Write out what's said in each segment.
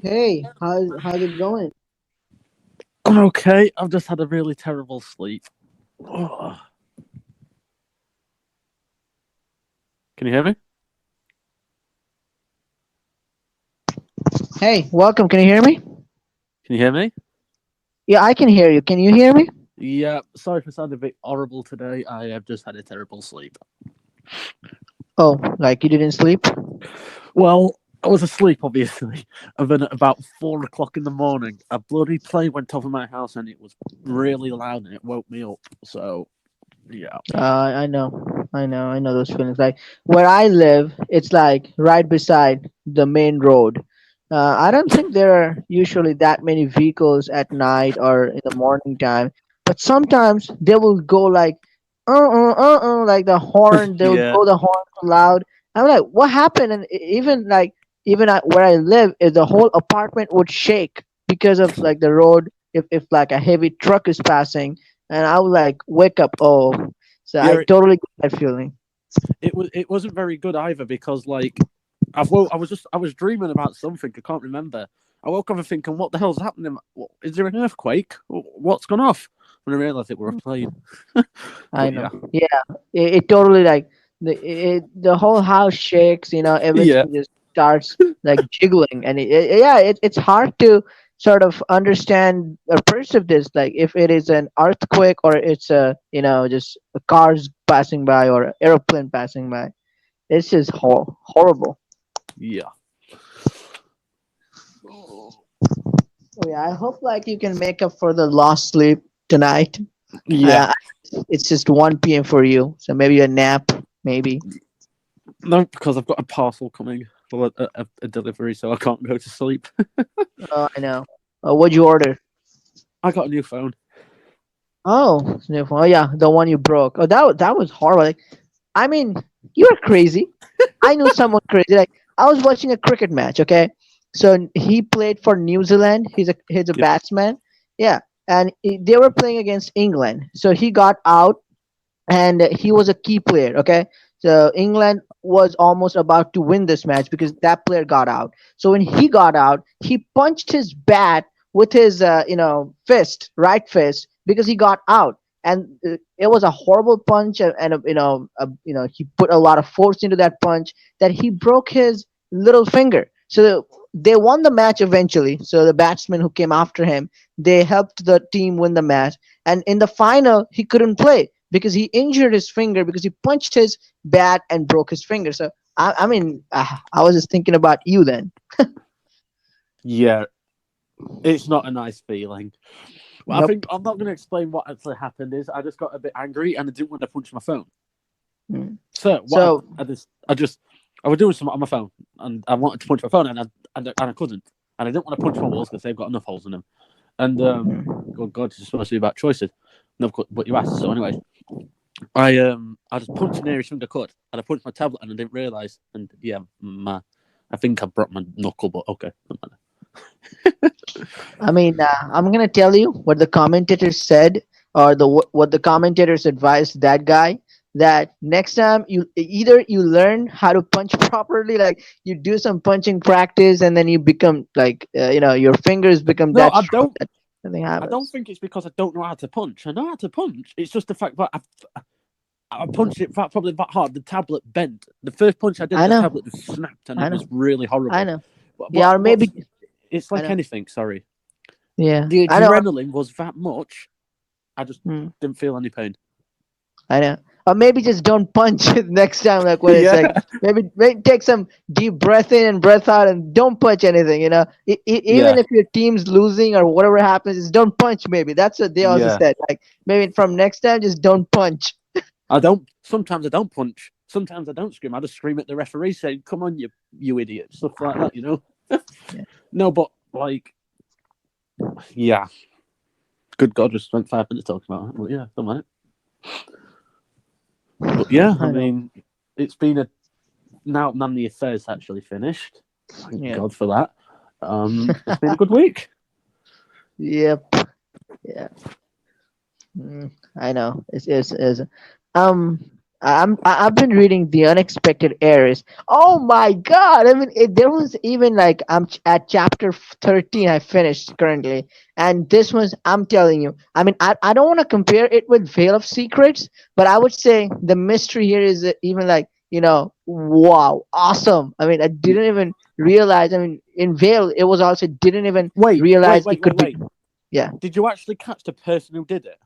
Hey, how's it going? I'm okay. I've just had a really terrible sleep. Ugh. Can you hear me? Hey, welcome. Can you hear me? Can you hear me? Yeah, I can hear you. Can you hear me? Yeah. Sorry for sounding a bit horrible today. I have just had a terrible sleep. Oh, like you didn't sleep? Well, I was asleep, obviously, and then at about 4 o'clock in the morning, a bloody plane went over my house, and it was really loud, and it woke me up. So yeah. I know those feelings. Like where I live, it's like right beside the main road. I don't think there are usually that many vehicles at night or in the morning time, but sometimes they will go like, like the horn. They will Yeah. blow the horn so loud. I'm like, what happened? And even like where I live, the whole apartment would shake because of like the road. If like a heavy truck is passing, and I would like wake up. Oh, so I Yeah. totally get that feeling. It wasn't very good either because I was dreaming about something I can't remember. I woke up and thinking, what the hell's happening? Is there an earthquake? What's gone off? And I realised it were a plane. I But know. yeah, Yeah, it totally like the whole house shakes. yeah, Everything just starts like jiggling, and yeah, it's hard to sort of understand or perceive this. Like if it is an earthquake or it's a just cars passing by or airplane passing by. It's just horrible. yeah, Oh yeah, I hope like you can make up for the lost sleep tonight. yeah. Uh, it's just 1 p.m. for you, so maybe a nap, maybe. No, because I've got a parcel coming for a delivery, so I can't go to sleep. Oh, I know. What'd you order? I got a new phone. Oh, it's a new phone. Oh yeah, the one you broke. Oh, that was horrible. Like, I mean, you're crazy. I knew someone crazy. Like, I was watching a cricket match. Okay, so he played for New Zealand. He's a Yep. batsman. Yeah, and they were playing against England. So he got out and he was a key player. Okay, so England was almost about to win this match because that player got out. So when he got out, he punched his bat with his fist, right fist, because he got out. And it was a horrible punch, and he put a lot of force into that punch that he broke his little finger. So they won the match eventually. So the batsman who came after him, they helped the team win the match. And in the final, he couldn't play because he injured his finger because he punched his bat and broke his finger. So I was just thinking about you then. Yeah, it's not a nice feeling. Well, I think Nope. I'm not going to explain what actually happened. Is I just got a bit angry and I didn't want to punch my phone. Mm. So what So I was doing something on my phone and I wanted to punch my phone and I couldn't and I didn't want to punch my walls because they've got enough holes in them. And mm, oh God, it's supposed to be about choices. No, but you asked. So anyway, I just punched the nearest thing I could and I punched my tablet and I didn't realise. And yeah, I think I broke my knuckle, but okay, doesn't matter. I'm gonna tell you what the commentators said, or what the commentators advised that guy. That next time you learn how to punch properly, like you do some punching practice, and then you become like your fingers become No, that I strong don't. that nothing I don't happens. think it's because I don't know how to punch. I know how to punch. It's just the fact that I punched it probably that hard. The tablet bent. The first punch I did, I the know, tablet just snapped, and I it was know, really I horrible. know. Yeah, But or maybe it's I like know. anything. Sorry, Yeah, the I know. adrenaline was that much. I just Mm, didn't feel any pain. I know. Or maybe just don't punch it next time. Like when it's Yeah, like maybe take some deep breath in and breath out, and don't punch anything. Even yeah, if your team's losing or whatever happens, just don't punch. Maybe that's what they also yeah. said. Like maybe from next time, just don't punch. I don't. Sometimes I don't punch. Sometimes I don't scream. I just scream at the referee saying, "Come on, you idiot!" Stuff like that. Yeah, No, but like, yeah. Good God, just spent 5 minutes talking about it. But yeah, don't mind. But yeah, I I know. mean, it's been a now none of the affairs actually finished. Thank Yeah. God for that. It's been a good week. Yep. Yeah. I know. It's. Um. I've been reading The Unexpected Heiress. Oh my God! I mean, there was even like at chapter 13. I finished currently, and this was, I'm telling you. I mean, I don't want to compare it with Veil of Secrets, but I would say the mystery here is even like, wow, awesome. I mean, I didn't even realize. I mean, in Veil, it was also didn't even Wait, wait, realize it wait, wait, could be. wait. Yeah. Did you actually catch the person who did it?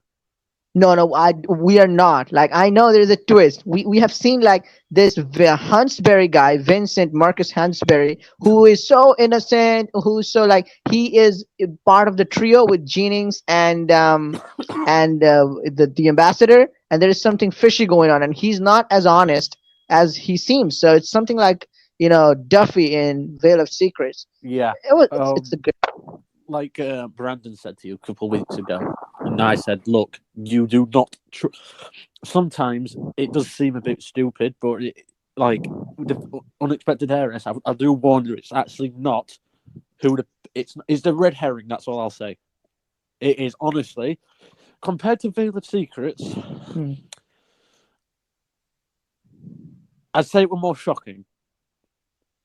No, no, we are not. Like, I know there's a twist. We have seen like this Huntsberry guy, Vincent Marcus Huntsberry, who is so innocent, who's so like he is part of the trio with Jennings and the ambassador, and there is something fishy going on, and he's not as honest as he seems. So it's something like Duffy in Veil of Secrets. Yeah. It's a good. Like Brandon said to you a couple of weeks ago, and I said, look, you do not. Sometimes it does seem a bit stupid, but like the unexpected heiress, I do warn you, it's actually not who the it's the red herring. That's all I'll say. It is honestly compared to Veil of Secrets, Hmm. I'd say it were more shocking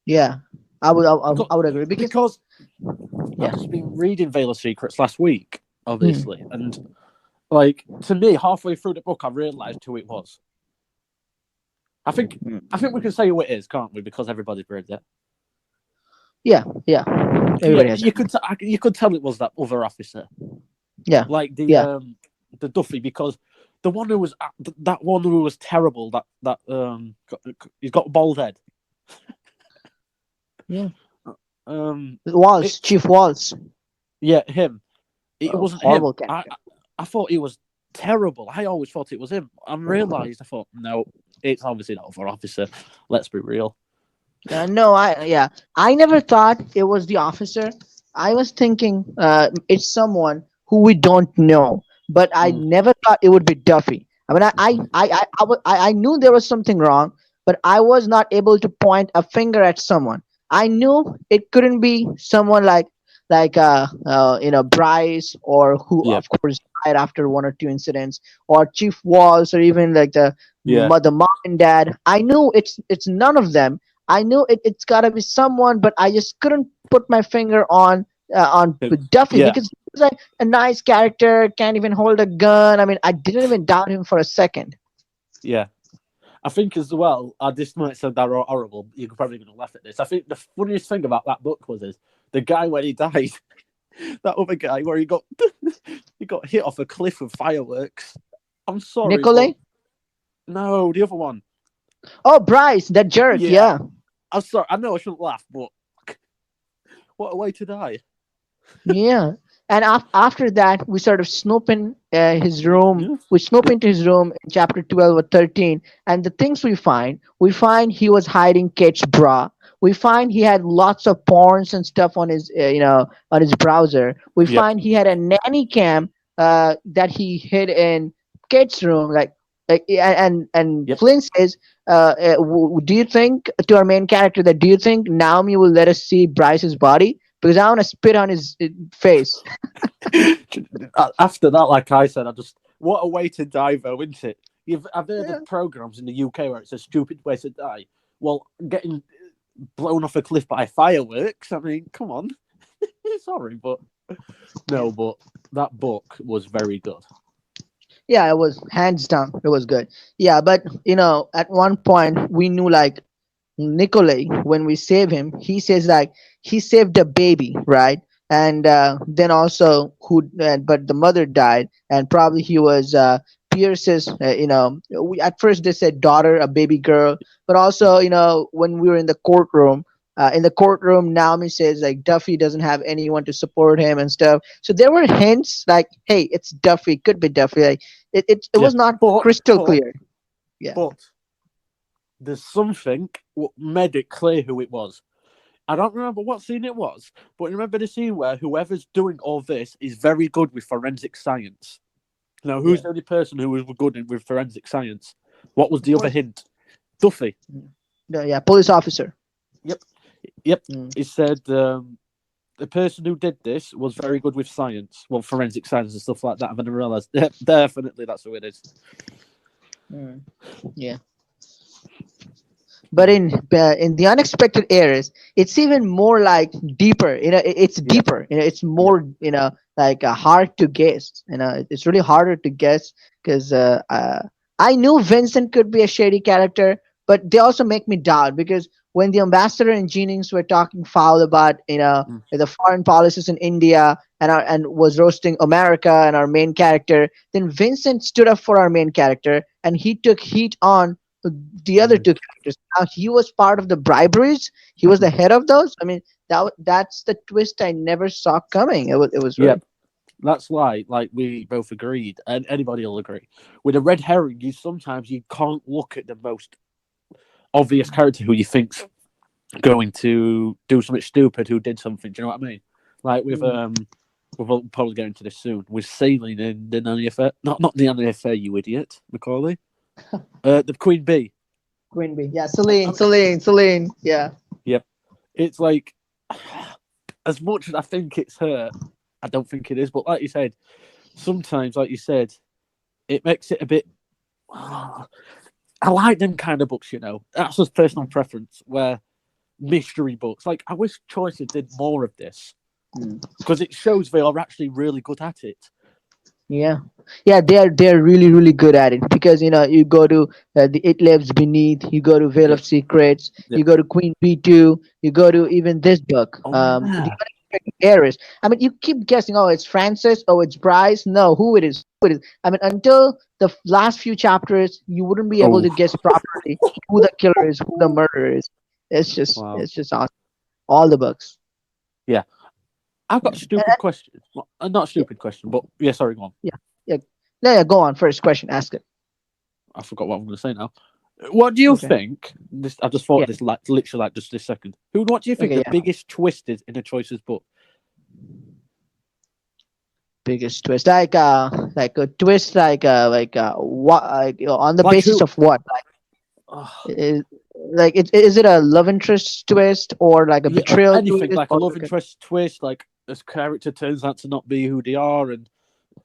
Yeah, because I would agree because because I've yeah. just been reading Veil of Secrets last week, Hmm. obviously, and like to me, halfway through the book, I realised who it was. I think I think we can say who it is, can't we? Because everybody's read it. Yeah, yeah. Yeah, Everybody has it. you could tell it was that other officer, Yeah, like yeah, the Duffy, because the one who was that one who was terrible. He's got a bald head. yeah. Um, Waltz, it Chief Waltz. yeah him. It wasn't him. Horrible character. I thought he was terrible. I always thought it was him. I realised I thought no, it's obviously that other officer. Let's be real. No, I never thought it was the officer. I was thinking it's someone who we don't know, but I Mm, never thought it would be Duffy. I mean, I knew there was something wrong, but I was not able to point a finger at someone. I knew it couldn't be someone like Bryce, or who yeah, of course died after one or two incidents, or Chief Walls, or even like yeah, the mom and dad. I knew it's none of them. I knew it's got to be someone, but I just couldn't put my finger on Duffy yeah, because he was like a nice character, can't even hold a gun. I mean, I didn't even doubt him for a second. yeah. I think as well, this might sound horrible. You're probably going to laugh at this. I think the funniest thing about that book was is the guy when he died, that other guy where he got he got hit off a cliff with fireworks. I'm sorry, but Nicolay? no, the other one. Oh, Bryce, that jerk. Yeah, Yeah. I'm sorry. I know I shouldn't laugh, but what a way to die. Yeah, and after that, we sort of snoop in his room. Yeah, We snoop into his room in chapter 12 or 13, and the things we find he was hiding Kate's bra. We find he had lots of porns and stuff on his, on his browser. We yep, find he had a nanny cam that he hid in Kate's room. And yep. Flynn says, "Do you think to our main character that do you think Naomi will let us see Bryce's body?" Because I want to spit on his face. After that, like I said, I just what a way to die, though, isn't it? I've heard Yeah. of programs in the UK where it's a stupid way to die. Well, getting blown off a cliff by fireworks. I mean, come on. Sorry, but no, but that book was very good. Yeah, it was hands down. It was good. Yeah, but at one point we knew like Nikolai, when we save him, he says like he saved a baby, right? And then also but the mother died, and probably he was Pierce's. At first they said daughter, a baby girl, but also when we were in the courtroom. In the courtroom, Naomi says like Duffy doesn't have anyone to support him and stuff. So there were hints like, "Hey, it's Duffy. Could be Duffy." Like it Yeah, was not but crystal but clear. Yeah. but there's something what made it clear who it was. I don't remember what scene it was, but remember the scene where whoever's doing all this is very good with forensic science. Now, Yeah. who's the only person who was good with forensic science? What was the other Was hint? Duffy. yeah, police officer. Yep. Yep. Mm. He said the person who did this was very good with science, well, forensic science and stuff like that. And then I realised, definitely that's who it is. Mm. Yeah. But in the unexpected areas, it's even more like deeper. It's Yep. deeper. It's Yep. more. Like hard to guess. It's really harder to guess because I knew Vincent could be a shady character, but they also make me doubt because when the ambassador and Jennings were talking foul about Mm. the foreign policies in India and was roasting America and our main character, then Vincent stood up for our main character and he took heat on the other Mm. two characters. Now he was part of the briberies. He was the Mhm. head of those. I mean, that's the twist I never saw coming. It was really. Yep. That's why, like we both agreed, and anybody will agree. With a red herring, you can't look at the most obvious character who you think's going to do something stupid, who did something. Do you know what I mean? Like with Mm. we'll probably get into this soon. With sailing in the Nanny Affair, not the Nanny Affair, you idiot, Macaulay. The Queen Bee. Queen Bee. Yeah, I Celine, mean, Celine, Celine. Yeah. yep. It's like as much as I think it's her, I don't think it is. But like you said, sometimes, like you said, it makes it a bit. I like them kind of books, That's just personal preference. Where mystery books, like I wish Choices did more of this Mm. because it shows they are actually really good at it. Yeah, yeah, they're really really good at it because you go to the It Lives Beneath, you go to Veil Yep, of Secrets, yep. you go to Queen B2, you go to even this book, Oh The yeah. Unexpected Heiress. I mean, you keep guessing, oh, it's Francis, oh, it's Bryce, no, who it is, who it is. I mean, until the last few chapters, you wouldn't be able Oh to guess properly who the killer is, who the murderer is. wow. It's just awesome. All the books. Yeah, I've got Yeah, a stupid question. Well, not a yeah, stupid question, but yeah. Sorry, go on. yeah, yeah. No, yeah, go on. First question, ask it. I forgot what I'm going to say now. What do you Okay. think? This I just thought Yeah. of this like literally like just this second. What do you think Okay. the Yeah. biggest twist is in a Choices book? Biggest twist, like a twist, like what, on the Like basis who? of what? Like, Oh, is is it a love interest twist or like a yeah, betrayal anything twist like a or love like a, interest twist, like this character turns out to not be who they are, and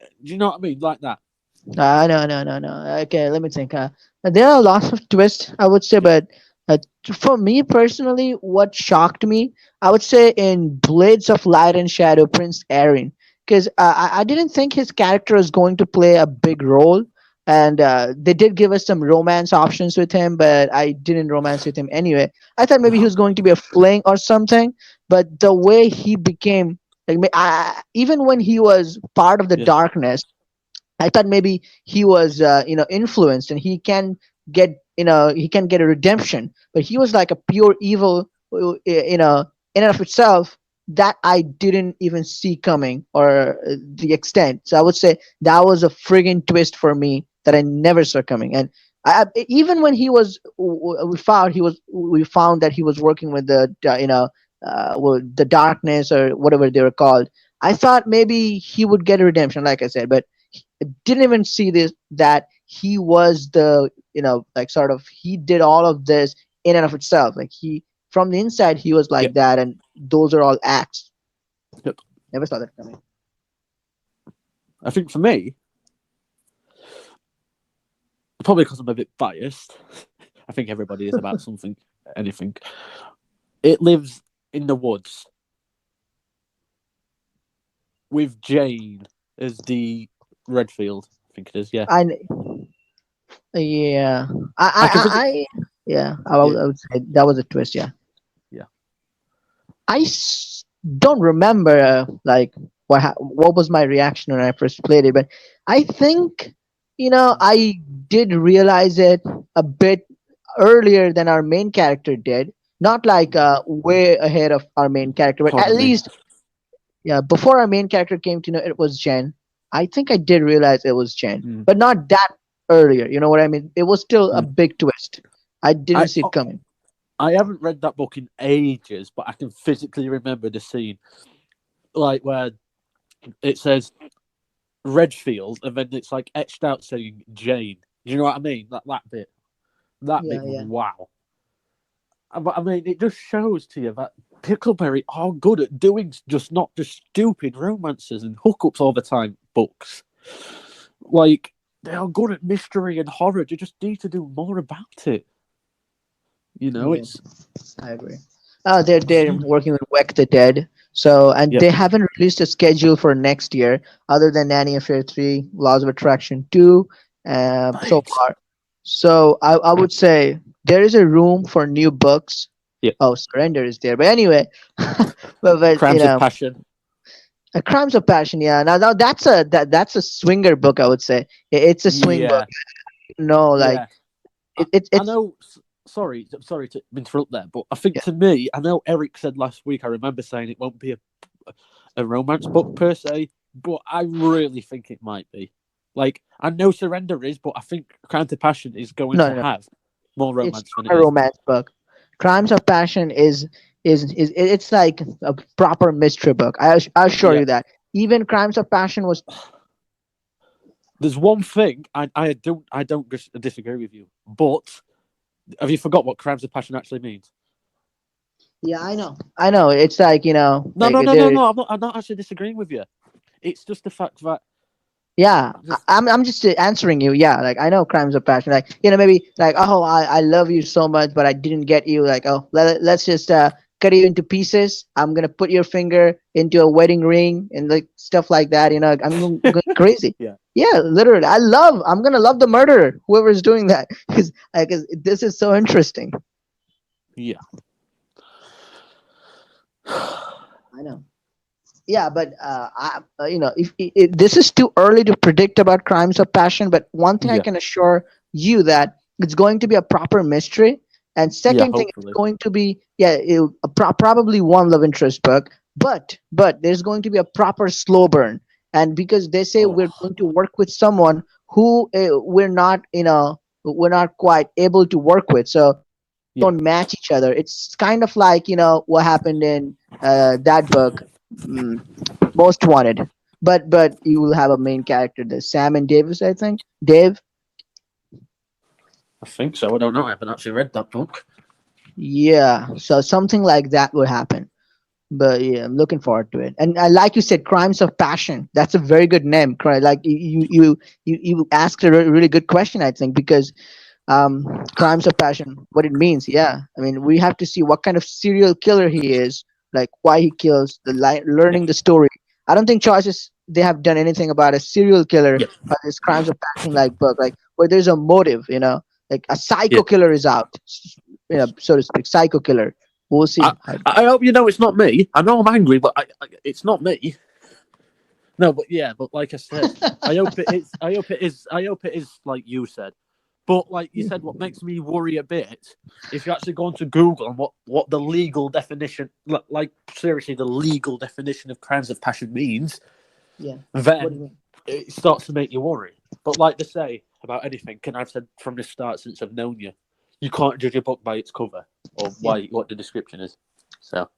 do you know what I mean? Like that. no, no, no, no. Okay, let me think. There are lots of twists, I would say, Yep. but for me personally, what shocked me, I would say, in Blades of Light and Shadow, Prince Aaron, because I didn't think his character was going to play a big role, and they did give us some romance options with him, but I didn't romance with him anyway. I thought maybe he was going to be a fling or something, but the way he became, like, even when he was part of the Yep. darkness, I thought maybe he was, influenced, and he can get a redemption. But he was like a pure evil, in and of itself, that I didn't even see coming, or the extent. So I would say that was a friggin' twist for me that I never saw coming. And even when we found that he was working with the darkness or whatever they were called. I thought maybe he would get a redemption, like I said, but didn't even see this, that he was the, like, sort of, he did all of this in and of itself, like, he, from the inside, he was like Yep. that, and those are all acts. Yep. Never saw that coming. I think for me, probably because I'm a bit biased. I think everybody is about something, anything. It lives in the woods with Jane as the Redfield. I think it is. Yeah, I Yeah, I can visit. yeah, Yeah, I would say that was a twist. Yeah, yeah. don't remember, like, what was my reaction when I first played it, but I think, I did realize it a bit earlier than our main character did. Not like way ahead of our main character, but at Pardon me. least, yeah, before our main character came to know it was Jen. I think I did realize it was Jen, Mm, but not that earlier. You know what I mean? It was still a mm. big twist. I didn't I see it coming. I haven't read that book in ages, but I can physically remember the scene, like where it says Redfield, and then it's like etched out saying Jane. You know what I mean? That bit. That bit Yeah, was yeah. wow. But I mean, it just shows to you that Pixelberry are good at doing just not just stupid romances and hookups all the time books. Like, they are good at mystery and horror. They just need to do more about it. You know, Yeah, it's I agree. They're working with Wreck the Dead. So, and yep. they haven't released a schedule for next year, other than Nanny Affair 3, Laws of Attraction 2, so Right. far. So, I would say there is a room for new books. Yep. Oh, Surrender is there. But anyway, but Crimes of Passion. Crimes of Passion. Yeah. Now that's a swinger book. I would say it's a swing book. Yeah. No, like Yeah. I, I it's know. Sorry to interrupt there, but I think yeah. to me, I know Eric said last week. I remember saying it won't be a romance book per se, but I really think it might be. Like I know Surrender is, but I think Crime to Passion is going No, to no, no. have more It's romance than it not a is. romance book. Crimes of Passion is it's like a proper mystery book. I assure Yeah. you that. Even Crimes of Passion was. There's one thing I don't disagree with you, but have you forgot what Crimes of Passion actually means? Yeah, I know. I know. It's like No, like no, no, no, there. no. I'm not actually disagreeing with you. It's just the fact that Yeah, just I'm just answering you. Yeah, like I know Crimes of Passion. Like maybe like, oh, I love you so much, but I didn't get you. Like, oh, let's just cut you into pieces. I'm gonna put your finger into a wedding ring and like stuff like that. I'm going crazy. yeah, Yeah, literally. I'm gonna love the murderer, whoever is doing that, because this is so interesting. yeah, I know. Yeah, but if this is too early to predict about Crimes of Passion. But one thing I yeah, can assure you that it's going to be a proper mystery, and yeah. second thing, it's Hopefully, going to be, yeah, probably one love interest book, but there's going to be a proper slow burn. And because they say we're oh, going to work with someone who we're not quite able to work with, so yeah, don't match each other. It's kind of like what happened in that book, mm, Most Wanted. But you will have a main character, the Sam and Davis, I think. Dave. I think so. I don't know. I haven't actually read that book. Yeah. So something like that would happen. But yeah, I'm looking forward to it. And like you said, Crimes of Passion. That's a very good name. Like you asked a really good question, I think, because Crimes of Passion, what it means. Yeah, I mean, we have to see what kind of serial killer he is, like why he kills, Yeah, learning the story. I don't think choices they have done anything about a serial killer yeah, or this Crimes of Passion like book, like where there's a motive, like a yeah. psycho killer is out, so to speak, psycho killer. We'll I, see. I hope you know it's not me. I know I'm angry, but it's not me. No, but yeah, but like I said, I hope it is. I hope it is. I hope it is like you said. But like you said, what makes me worry a bit, if you actually go onto Google and what the legal definition, like seriously, the legal definition of crimes of passion means, Yeah. What do then you mean? it starts to make you worry. But like they say about anything, and I've said from the start since I've known you, you can't judge a book by its cover or Yeah. what the description is. So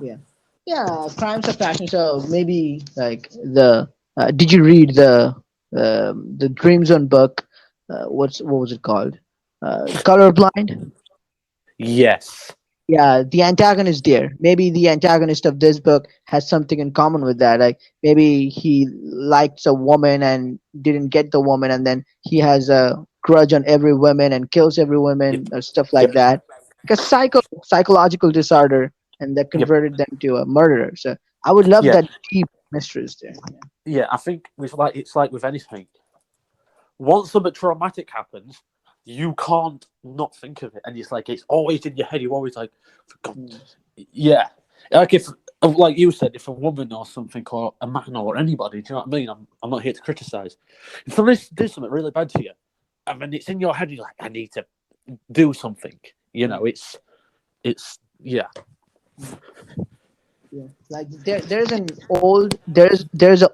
Yeah. Yeah, Crimes of Passion. So maybe like did you read the Dream Zone book? What was it called? Colorblind. yes, Yeah, the antagonist there. Maybe the antagonist of this book has something in common with that. Like maybe he likes a woman and didn't get the woman, and then he has a grudge on every woman and kills every yep, woman or stuff yep, like that. Like a psychological disorder, and that yep, converted them to a murderer. So I would love yeah, that deep mysteries there. yeah. I think with like it's like with anything. Once something traumatic happens, you can't not think of it, and it's like it's always in your head. You're always like, for God, Mm. yeah. Like if, like you said, if a woman or something, or a man or anybody, do you know what I mean? I'm not here to criticize. If somebody did something really bad to you, and then it's in your head, you're like, I need to do something. You Yeah. know, it's yeah, Yeah, like there's an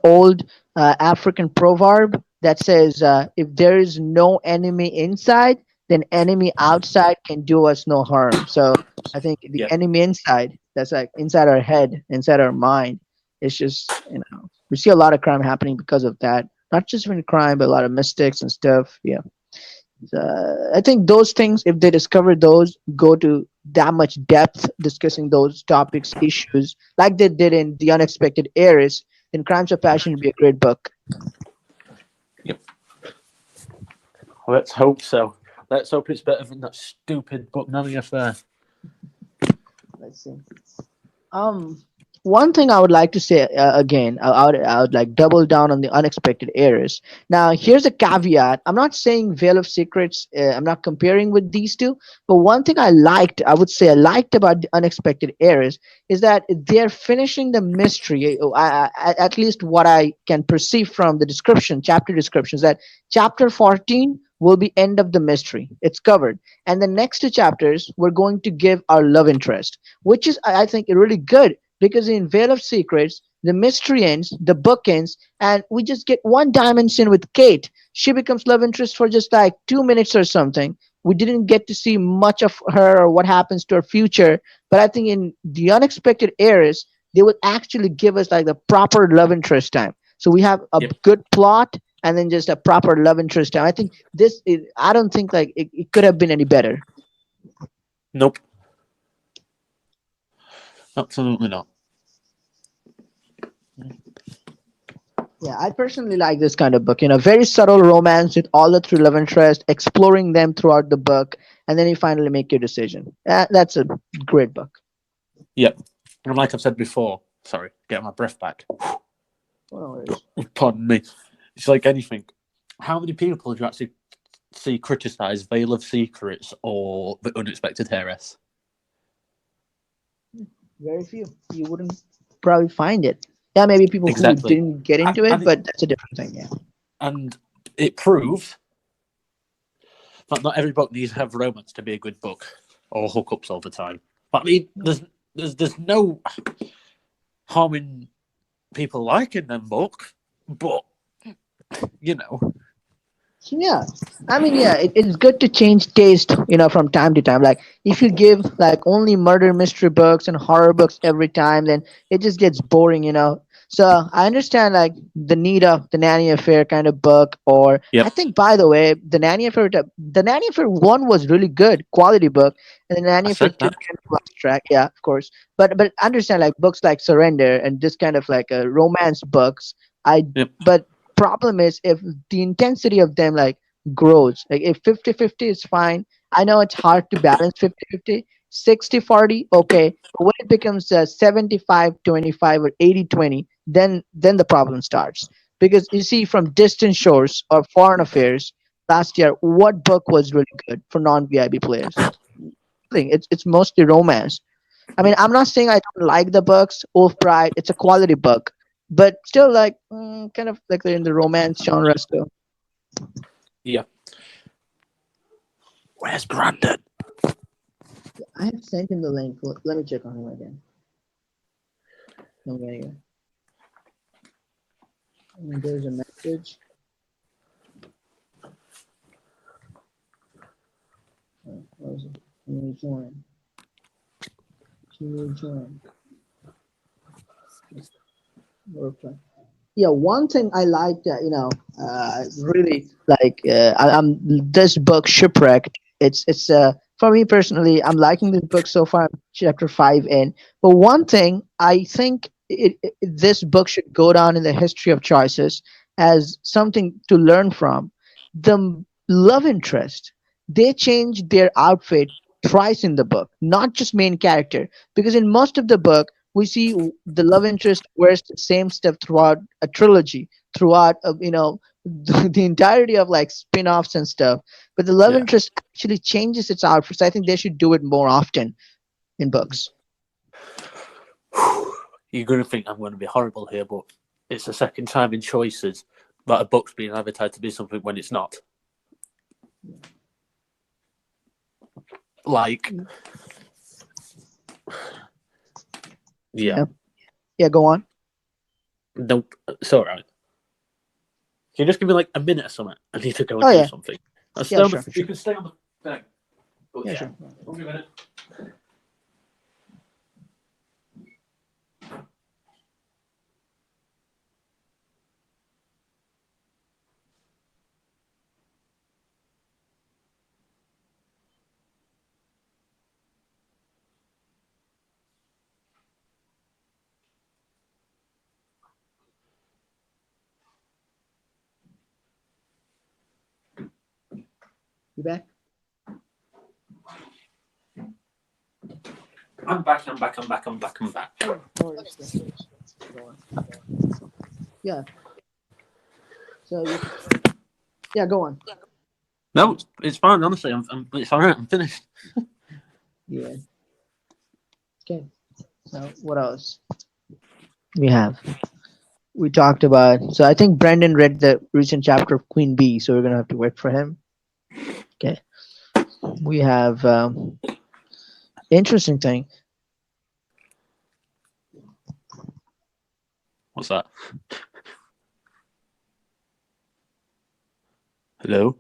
old African proverb that says if there is no enemy inside, then enemy outside can do us no harm. So I think the yeah, enemy inside, that's like inside our head, inside our mind, it's just we see a lot of crime happening because of that. Not just even crime, but a lot of mistakes and stuff. Yeah. I think those things, if they discover those, go to that much depth discussing those topics, issues, like they did in The Unexpected Heiress, then Crimes of Passion would be a great book. yep. Let's hope so. Let's hope it's better than that stupid book Nanny Affair. Let's see. Um, One thing I would like to say again, I would like double down on the unexpected errors. Now, here's a caveat. I'm not saying Veil of Secrets. I'm not comparing with these two. But one thing I would say I liked about the unexpected errors is that they're finishing the mystery. At least what I can perceive from the description, chapter descriptions, that chapter 14 will be end of the mystery. It's covered, and the next two chapters we're going to give our love interest, which is I think really good because in Veil of Secrets, the mystery ends, the book ends, and we just get one dimension with Kate. She becomes love interest for just like 2 minutes or something. We didn't get to see much of her or what happens to her future. But I think in the unexpected eras, they would actually give us like the proper love interest time. So we have a Yep. good plot and then just a proper love interest time. I think I don't think like it could have been any better. Nope. Absolutely not. Yeah, I personally like this kind of book. Very subtle romance with all the three love interest, exploring them throughout the book, and then you finally make your decision. That's a great book. Yep. And like I've said before, sorry, get my breath back. No worries. Pardon me. It's like anything. How many people do you actually see criticise Veil of Secrets or The Unexpected Heiress? Very few. You wouldn't probably find it. Yeah, maybe people who Exactly. didn't get into it, And it, but that's a different thing. Yeah. and it proves that not every book needs to have romance to be a good book or hookups all the time. But I mean, there's no harm in people liking them book, but you know, Yeah, I mean, yeah, it's good to change taste, from time to time. Like, if you give like only murder mystery books and horror books every time, then it just gets boring. So I understand like the need of the Nanny Affair kind of book, or I yep, think by the way, the Nanny Affair one was really good, quality book, and the I Nanny Affair said two that. kind of lost track. Yeah, of course, but understand like books like Surrender and this kind of like romance books. I Yep, but problem is if the intensity of them like grows, like if 50-50 is fine. I know it's hard to balance 50-50, 60-40, okay, but when it becomes 75-25 or 80-20, then the problem starts. Because you see, from Distant Shores or Foreign Affairs last year, what book was really good for non-VIB players? Thing, it's mostly romance. I mean, I'm not saying I don't like the books. Wolf Bride, it's a quality book, but still, like, kind of like they're in the romance genre still. yep. Where's Brandon? I have sent him the link. Let me check on him again. No, anyway. There's a message. Where is it? Can you join? Can you join? Okay. Yeah, one thing I liked, really like, I'm this book Shipwrecked. It's for me personally, I'm liking this book so far. I'm chapter 5 in, but one thing I think this book should go down in the history of choices as something to learn from. Love interest, they changed their outfit twice in the book, not just main character, because in most of the book we see the love interest wears the same stuff throughout a trilogy, throughout the entirety of like spin-offs and stuff, but the love Yeah. interest actually changes its outfits. I think they should do it more often in books. You're going to think I'm going to be horrible here, but it's the second time in choices that a book's being advertised to be something when it's not. Like, yeah, Yeah, yeah, go on. nope, it's all right. Can you just give me like a minute or something? I need to go and Oh do yeah, something. I'll stay yeah, on the. sure, You sure. can stay on the thing. But Yeah, yeah, sure. give me a minute. You back? I'm back. I'm back. I'm back. I'm back. I'm back. Oh, no worries, no worries. Go on. Yeah. So you, yeah, go on. No, it's fine. Honestly, it's all right. I'm finished. Yeah. Okay. So what else we have? We talked about. So I think Brendan read the recent chapter of Queen Bee, so we're gonna have to wait for him. Okay. We have interesting thing. What's that? Hello.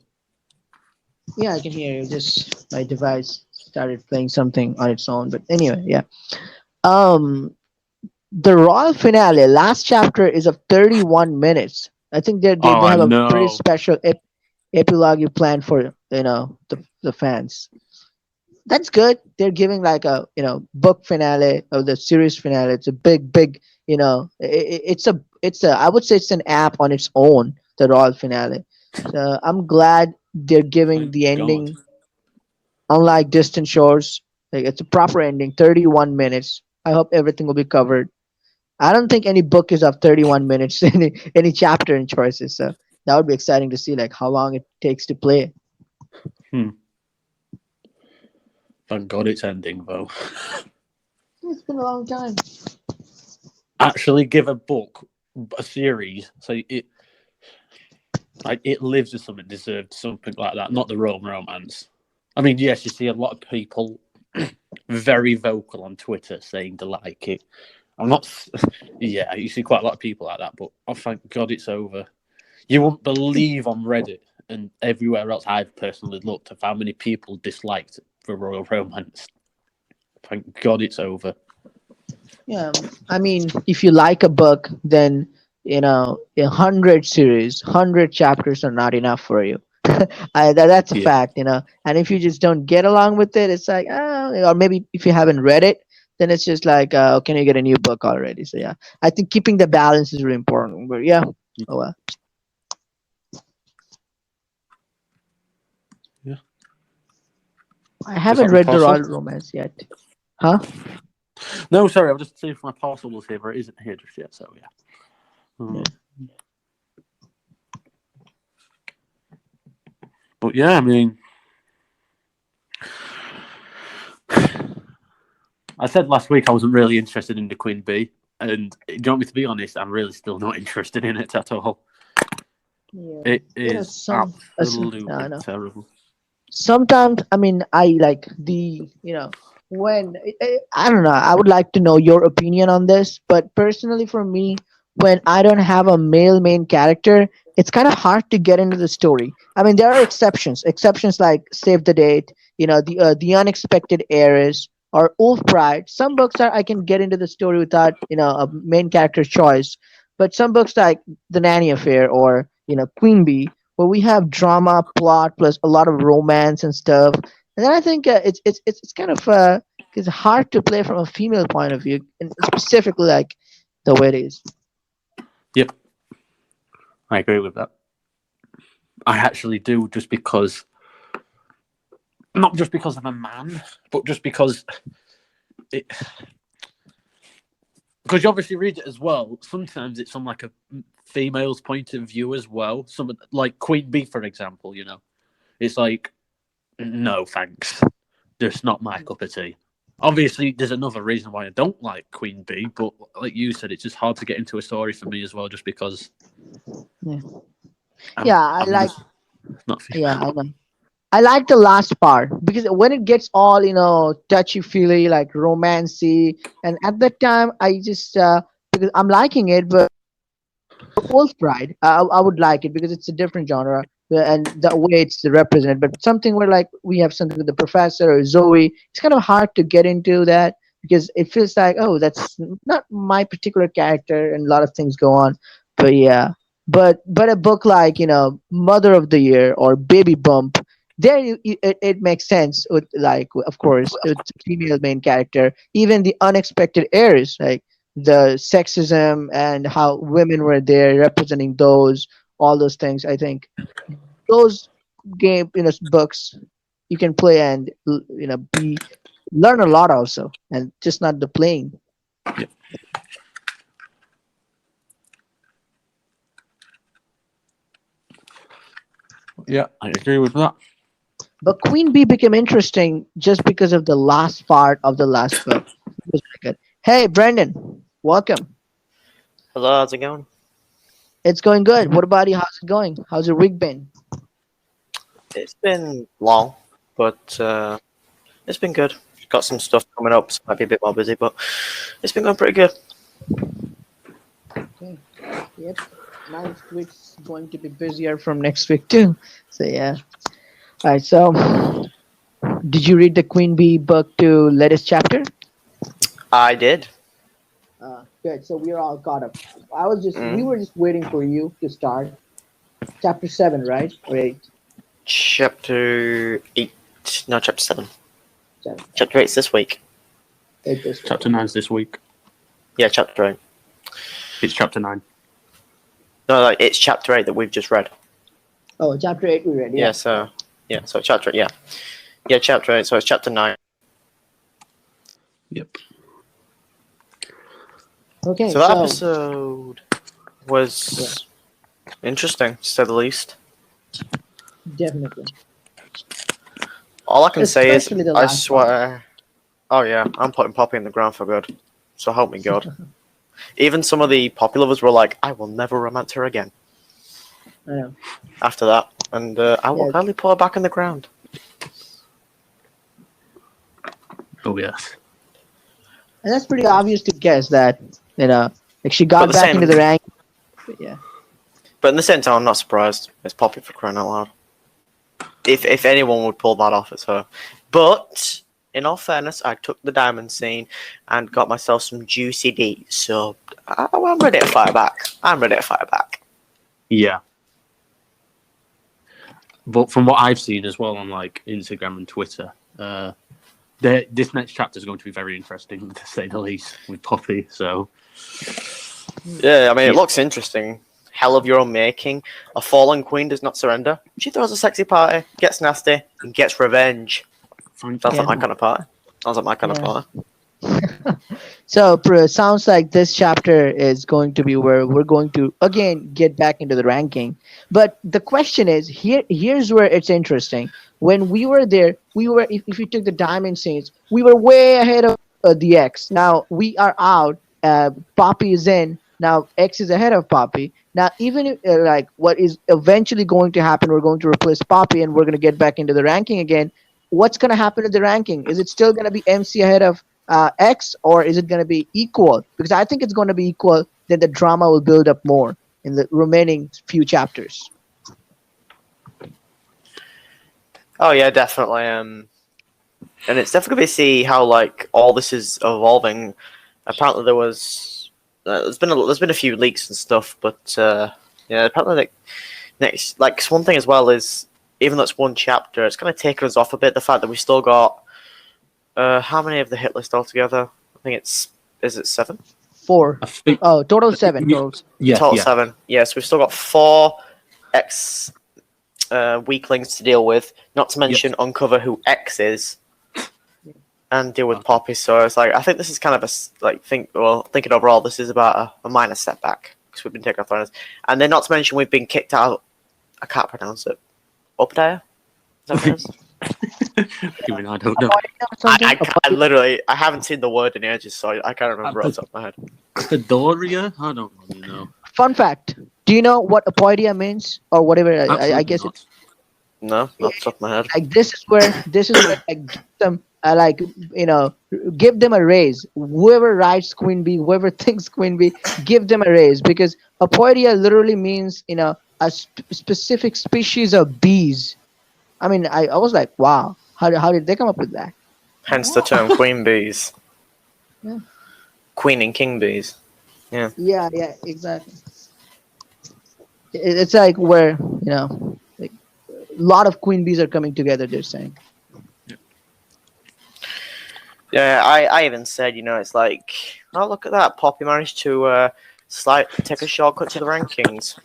Yeah, I can hear you. Just my device started playing something on its own. But anyway, yeah. Um, the royal finale, last chapter is of 31 minutes. I think Oh, they I have a pretty know. special epilogue you plan for the fans. That's good. They're giving like a book finale or the series finale. It's a big it's a I would say it's an app on its own. The royal finale. So I'm glad they're giving Thank the God. ending. Unlike Distant Shores, like it's a proper ending. 31 minutes. I hope everything will be covered. I don't think any book is of 31 minutes. Any chapter and choices. So that would be exciting to see like how long it takes to play. Hmm. Thank God it's ending though. It's been a long time. Actually, give a book a series so it lives as something deserved something like that. Not the Rome romance. I mean, yes, you see a lot of people very vocal on Twitter saying they like it. I'm not. Yeah, you see quite a lot of people like that, but oh, thank God it's over. You won't believe on Reddit and everywhere else I've personally looked of how many people disliked the Royal Romance. Thank God it's over. Yeah, I mean, if you like a book, then 100 chapters are not enough for you. That's a Yeah. fact. And if you just don't get along with it, it's like, or maybe if you haven't read it, then it's just like, can you get a new book already? So yeah, I think keeping the balance is really important. But yeah, oh well. Yeah. I Is haven't that my read the parcel? Royal Romance yet. Huh? No, sorry, I'll just see if my parcel was here, but it isn't here just yet, so yeah. Yeah. But yeah, I mean, I said last week I wasn't really interested in the Queen Bee, and do you want me to be honest? I'm really still not interested in it at all. Yeah. It You know, is I absolutely know. terrible. Sometimes I mean I like the when I don't know, I would like to know your opinion on this, but personally for me, when I don't have a male main character, it's kind of hard to get into the story. I mean, there are exceptions like Save the Date, the Unexpected Heiress, or Wolf Pride. Some books are I can get into the story without a main character choice, but some books like The Nanny Affair or Queen Bee, where we have drama, plot, plus a lot of romance and stuff. And then I think it's kind of it's hard to play from a female point of view, and specifically like the way it is. Yep, I agree with that. I actually do, just because, not just because I'm a man, but just it, because you obviously read it as well. Sometimes it's from like a female's point of view as well. Some like Queen Bee, for example. It's like, no thanks, just not my cup of tea. Obviously, there's another reason why I don't like Queen Bee, but like you said, it's just hard to get into a story for me as well, just because Yeah, I'm yeah, I I'm like. just not Yeah, female. I know. I like the last part because when it gets all touchy feely like romancy, and at that time I just because I'm liking it, but Wolf Bride, I would like it because it's a different genre and the way it's represented. But something where like we have something with the professor or Zoe, it's kind of hard to get into that because it feels like, oh, that's not my particular character, and a lot of things go on. But yeah, but a book like Mother of the Year or Baby Bump, there it makes sense with like of course it's a female main character, even the unexpected heirs like the sexism and how women were there representing those all those things. I think those game, books you can play and be learn a lot also, and just not the playing. Yep. Yeah, I agree with that. But Queen Bee became interesting just because of the last part of the last book. It was really good. Hey, Brendan, welcome. Hello, how's it going? It's going good. What about you? How's it going? How's your week been? It's been long, but it's been good. Got some stuff coming up, so might be a bit more busy, but it's been going pretty good. Okay. Yep. Next week's going to be busier from next week too. So yeah. All right. So, did you read the Queen Bee book to latest chapter? I did. Good. So we are all caught up. We Mm. were just waiting for you to start chapter 7, right? Or 8? Chapter 8. No, chapter 7. 7. Chapter 8's this week. 8 this week. Chapter 9's this week. Yeah, chapter 8. It's chapter 9. No, like, it's chapter 8 that we've just read. Oh, chapter 8 we read. Yeah, so chapter 8, yeah. Yeah, chapter 8, so it's chapter 9. Yep. Okay. So that episode was interesting, to say the least. Definitely. All I can say is, Especially the I last swear. Oh yeah, I'm putting Poppy in the ground for good. So help me God. Even some of the Poppy lovers were like, I will never romance her again I know. after that. And I will Yeah. gladly put her back in the ground. Oh, yes. And that's pretty obvious to guess that, like she But got the back same- into the rank. But yeah. But in the same time, I'm not surprised. It's Poppy for crying out loud. If anyone would pull that off, it's her. But in all fairness, I took the diamond scene and got myself some juicy D. So I'm ready to fire back. Yeah. But from what I've seen as well on like Instagram and Twitter, this next chapter is going to be very interesting to say the least with Poppy. So Yeah, I mean, it looks interesting. Hell of your own making. A fallen queen does not surrender. She throws a sexy party, gets nasty, and gets revenge. Sounds like my kind of party. Sounds like my kind of party. So sounds like this chapter is going to be where we're going to again get back into the ranking. But the question is here's where it's interesting. When we were there, if you took the diamond scenes, we were way ahead of the X. Now we are out. Poppy is in. Now X is ahead of Poppy. Now even if, like what is eventually going to happen, we're going to replace Poppy and we're going to get back into the ranking again. What's going to happen to the ranking? Is it still going to be MC ahead of X, or is it going to be equal? Because I think it's going to be equal. Then the drama will build up more in the remaining few chapters. Oh yeah, definitely. And it's definitely going to see how like all this is evolving. Apparently, there's been a few leaks and stuff, but yeah, apparently like next like one thing as well is even though it's one chapter, it's kind of taken us off a bit. The fact that we still got how many of the hit list altogether? I think is it 7? 4. I think, Oh, total 7. Total. yeah, Total yeah. 7. Yes, we've still got 4 X weaklings to deal with. Not to mention uncover who X is, and deal with Poppy. So it's like I think this is kind of thinking overall, this is about a minor setback because we've been taking our thrones, and then not to mention we've been kicked out. I can't pronounce it. Updale? Is that what it is? Even I don't know. I literally I haven't seen the word in ages, so I can't remember off the top of my head. Doria? I don't really know. Fun fact: do you know what apoidia means, or whatever? I guess Absolutely it's No, not off the top of my head. like this is where like give them give them a raise. Whoever writes Queen Bee, whoever thinks Queen Bee, give them a raise because apoidia literally means a specific species of bees. I mean, I was like, wow, how did they come up with that? Hence the term queen bees. Yeah. Queen and king bees. Yeah, exactly. It's like where like a lot of queen bees are coming together. They're saying. Yeah, I even said, it's like, oh look at that, Poppy managed to take a shortcut to the rankings.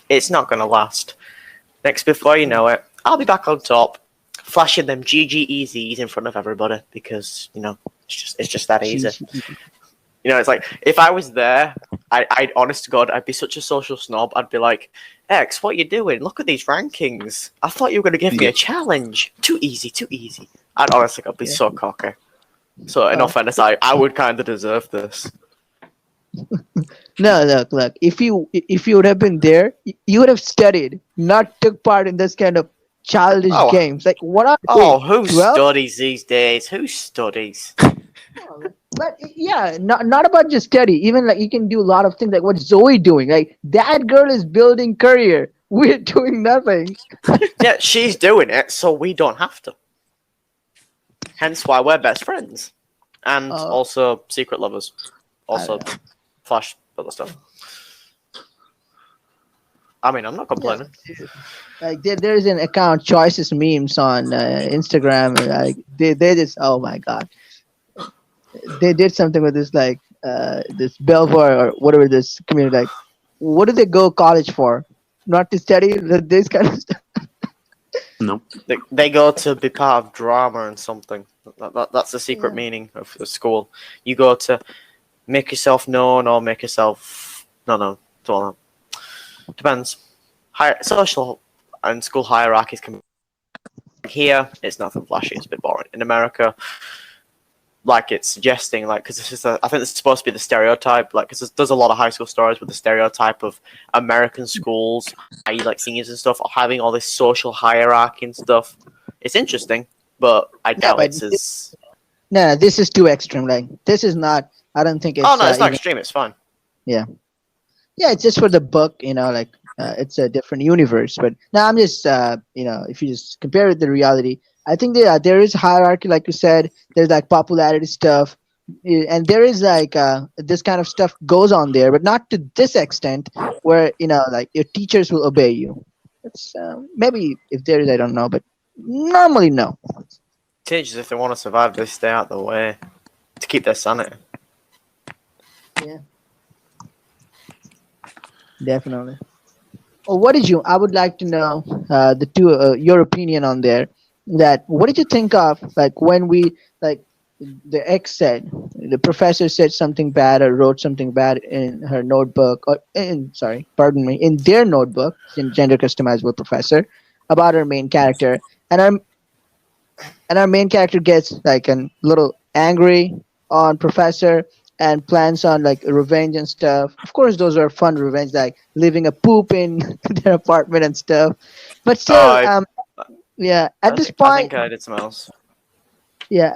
It's not gonna last. Next, before you know it, I'll be back on top, flashing them GG easies in front of everybody because it's just that easy. Jeez. It's like if I was there, I'd honest to God, I'd be such a social snob. I'd be like, X, what you doing? Look at these rankings. I thought you were gonna give me a challenge. Too easy, too easy. I'd be so cocky. So in all fairness, I would kind of deserve this. No, look. If you would have been there, you would have studied, not took part in this kind of childish Oh. games. Like what are Who 12? studies these days? Who studies? But yeah, not about just study. Even like you can do a lot of things. Like what Zoe doing? Like that girl is building career. We're doing nothing. Yeah, she's doing it, so we don't have to. Hence why we're best friends, and also secret lovers. Also, Flash other stuff. I mean, I'm not complaining. Yeah. Like there's an account, Choices Memes on Instagram. And, like they just, oh my god, they did something with this like this Belvoir or whatever this community. Like, what do they go college for? Not to study this kind of stuff. No. They go to be part of drama and something. That's the secret meaning of school. You go to make yourself known or make yourself don't know. Depends. Social and school hierarchies can. Here, it's nothing flashy. It's a bit boring. In America, like it's suggesting, like because I think this is supposed to be the stereotype, like because there's a lot of high school stories with the stereotype of American schools, i.e. like seniors and stuff, having all this social hierarchy and stuff. It's interesting, but I doubt it's as. No, this is too extreme. Like this is not. I don't think it's. Oh no, it's not even, extreme. It's fine. Yeah, it's just for the book. Like it's a different universe. But now I'm just if you just compare it to the reality, I think there is hierarchy, like you said. There's like popularity stuff, and there is like this kind of stuff goes on there, but not to this extent where like your teachers will obey you. It's maybe if there is, I don't know, but normally no. Teachers, if they want to survive, they stay out of the way to keep their sanity. Yeah, definitely. Well, what did you? I would like to know the two your opinion on there. That what did you think of like when we like the ex said the professor said something bad or wrote something bad in her notebook or in their notebook in gender customizable professor about our main character and our main character gets like a little angry on professor and plans on like revenge and stuff. Of course those are fun revenge, like leaving a poop in their apartment and stuff, but still at this point I think I did something else. Yeah.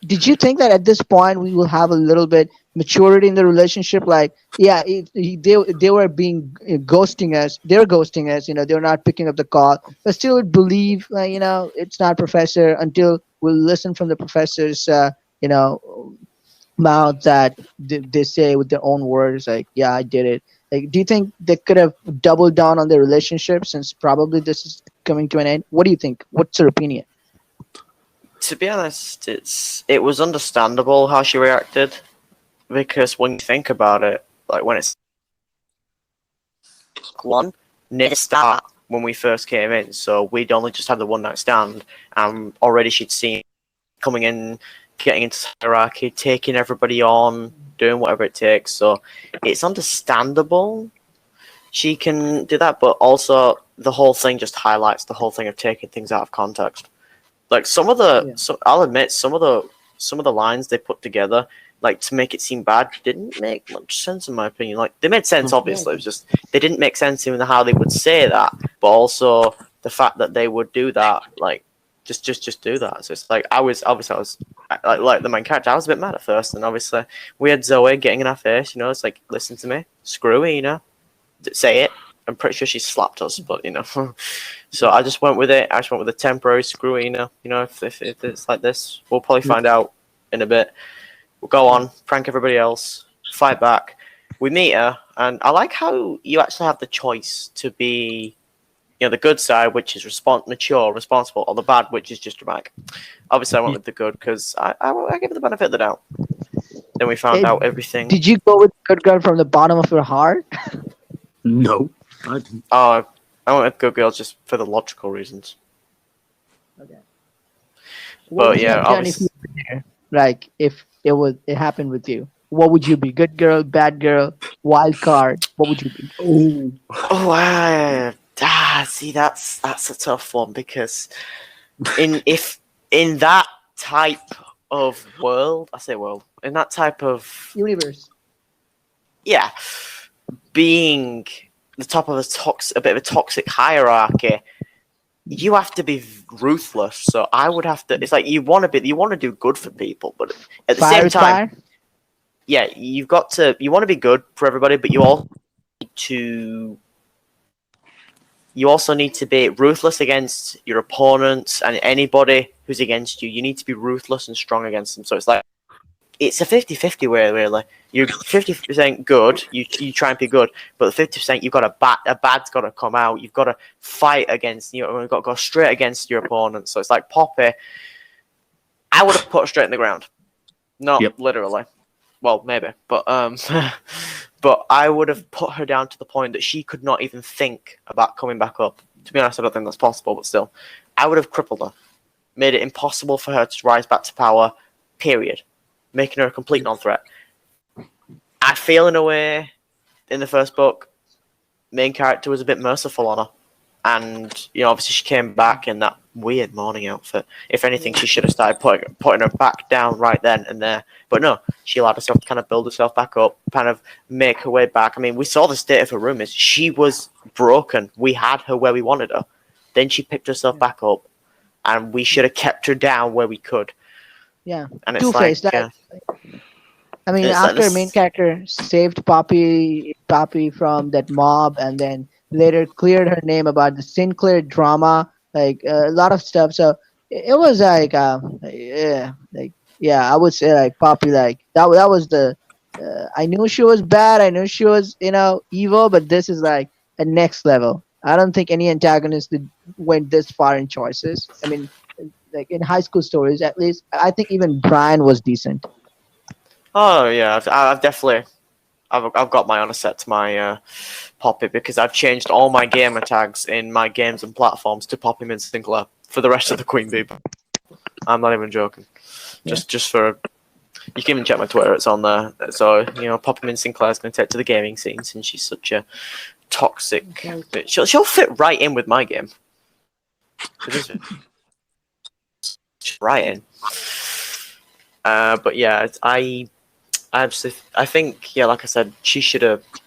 Did you think that at this point we will have a little bit maturity in the relationship? Like, they were being ghosting us. They're ghosting us. They're not picking up the call. But still, would believe, it's not professor until we'll listen from the professor's, mouth that they say with their own words, like, yeah, I did it. Like, do you think they could have doubled down on their relationship since probably this is coming to an end? What do you think? What's your opinion? To be honest, it was understandable how she reacted because when you think about it, like when it's one near the start when we first came in, so we'd only just had the one night stand, and already she'd seen coming in, getting into hierarchy, taking everybody on, doing whatever it takes. So it's understandable she can do that, but also the whole thing just highlights the whole thing of taking things out of context. Like I'll admit some of the lines they put together, like to make it seem bad, didn't make much sense in my opinion. Like they made sense, obviously. It was just they didn't make sense in how they would say that, but also the fact that they would do that, like just do that. So it's like I was like the main character. I was a bit mad at first, and obviously we had Zoe getting in our face. It's like listen to me, screwy, say it. I'm pretty sure she slapped us, but so I just went with it. I just went with a temporary screwy, if it's like this, we'll probably find out in a bit. We'll go on, prank everybody else, fight back. We meet her, and I like how you actually have the choice to be, the good side, which is mature, responsible, or the bad, which is just dramatic. Obviously, I went with the good because I gave it the benefit of the doubt. Then we found out everything. Did you go with good girl from the bottom of your heart? No, I didn't. Oh, I went with good girl just for the logical reasons. Okay. But Would you yeah, have done if you obviously. were there? Like if it happened with you, what would you be? Good girl, bad girl, wild card? What would you be? Oh, Oh, see, that's a tough one because in that type of world, I say world, in that type of Universe. yeah, being the top of a bit of a toxic hierarchy, you have to be ruthless. So I would have to. It's like you want to do good for people, but at the Fire same is time, fire. yeah, you want to be good for everybody, but to you also need to be ruthless against your opponents and anybody who's against you. You need to be ruthless and strong against them. So it's like it's a 50-50 way, really. You're 50% good, you try and be good, but the 50% you've got a bad's got to come out. You've got to fight against, you've got to go straight against your opponent. So it's like Poppy, I would have put her straight in the ground. Not Yep. literally. Well, maybe, but but I would have put her down to the point that she could not even think about coming back up. To be honest, I don't think that's possible, but still, I would have crippled her, made it impossible for her to rise back to power. Period, making her a complete non-threat. I feel in a way, in the first book, main character was a bit merciful on her. And, obviously she came back in that weird morning outfit. If anything, she should have started putting her back down right then and there. But no, she allowed herself to kind of build herself back up, kind of make her way back. I mean, we saw the state of her room. She was broken. We had her where we wanted her. Then she picked herself back up, and we should have kept her down where we could. Yeah. And it's Two-faced. like, I mean, it's like after this. main character saved Poppy from that mob, and then later cleared her name about the Sinclair drama, like a lot of stuff. So it was like, yeah, I would say like Poppy, like that was the. I knew she was bad. I knew she was evil, but this is like a next level. I don't think any antagonist went this far in choices. I mean, like in high school stories, at least, I think even Brian was decent. Oh yeah, I've definitely, I've got my honor set to my Poppy because I've changed all my gamer tags in my games and platforms to Poppy Min Sinclair for the rest of the Queen Bee. I'm not even joking. Just for, you can even check my Twitter; it's on there. So Poppy Min Sinclair's going to take to the gaming scene since she's such a toxic. She'll fit right in with my game. Right in. But yeah, I think, like I said,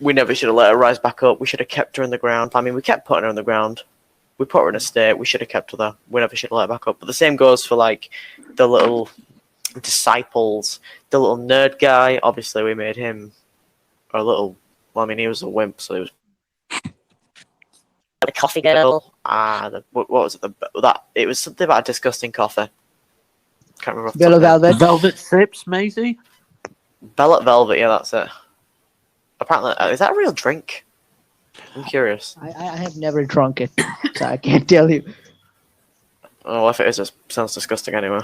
we never should have let her rise back up. We should have kept her in the ground. I mean, we kept putting her in the ground. We put her in a state. We should have kept her there. We never should have let her back up. But the same goes for, like, the little disciples. The little nerd guy, obviously we made him a little, well, I mean, he was a wimp, so he was... The coffee girl. What was it? It was something about a disgusting coffee. Can't remember. Bella Velvet. Velvet Sips, Maisie. Bellet Velvet, yeah, that's it. Apparently, is that a real drink? I'm curious. I have never drunk it, so I can't tell you. Oh, well, if it is, it sounds disgusting anyway.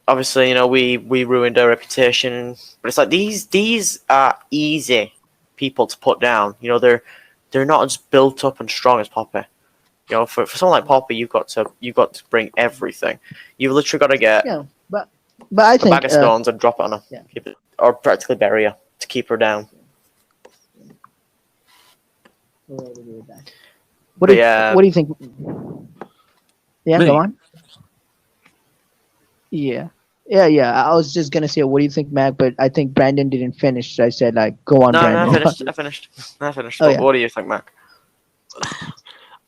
Obviously, we ruined her reputation, but it's like these are easy people to put down. They're not as built up and strong as Poppy. For someone like Poppy, you've got to bring everything. You've literally got to get But I a think bag of stones and drop it on her, or practically bury her to keep her down. What do you think? Yeah, Me? go on. Yeah. I was just gonna say, what do you think, Mac? But I think Brandon didn't finish. So I said, like, go on, No, Brandon. I finished. Oh, yeah. What do you think, Mac?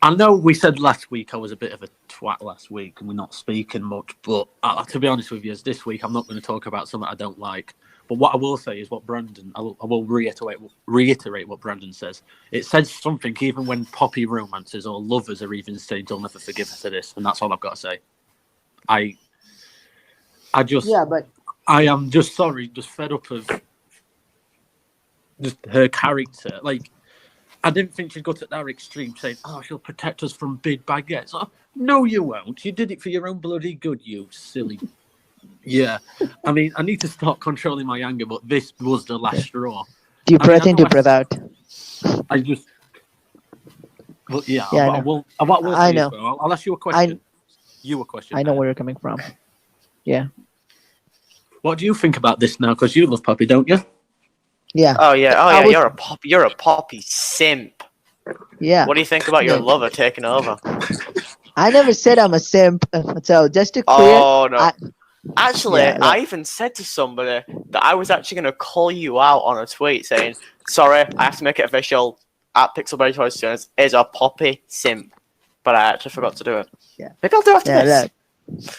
I know we said last week I was a bit of a twat last week and we're not speaking much, but to be honest with you, this week I'm not going to talk about something I don't like. But what I will say is what Brandon, I will reiterate what Brandon says. It says something even when Poppy romances or lovers are even saying they'll never forgive her for this, and that's all I've got to say. I am just sorry, just fed up of just her character. Like, I didn't think she'd go to that extreme, saying, "Oh, she'll protect us from big baguettes." Oh, no, you won't. You did it for your own bloody good, you silly. Yeah, I mean, I need to start controlling my anger, but this was the last straw. Do you breath in, do you breath out? I just, Well, yeah. Yeah, What I will I say is, know. bro, I'll ask you a I question. You a question. I know where you're coming from. Yeah, What do you think about this now? Because you love Poppy, don't you? yeah. Oh yeah, I was. you're a Poppy simp. Yeah. What do you think about your Yeah. lover taking over? I never said I'm a simp. So just to clear, Oh no. I Actually, yeah. I even said to somebody that I was actually going to call you out on a tweet saying, sorry, I have to make it official. At Pixelberry Toy Studios is a Poppy simp. But I actually forgot to do it. Yeah. Maybe I'll do it after Yeah. this.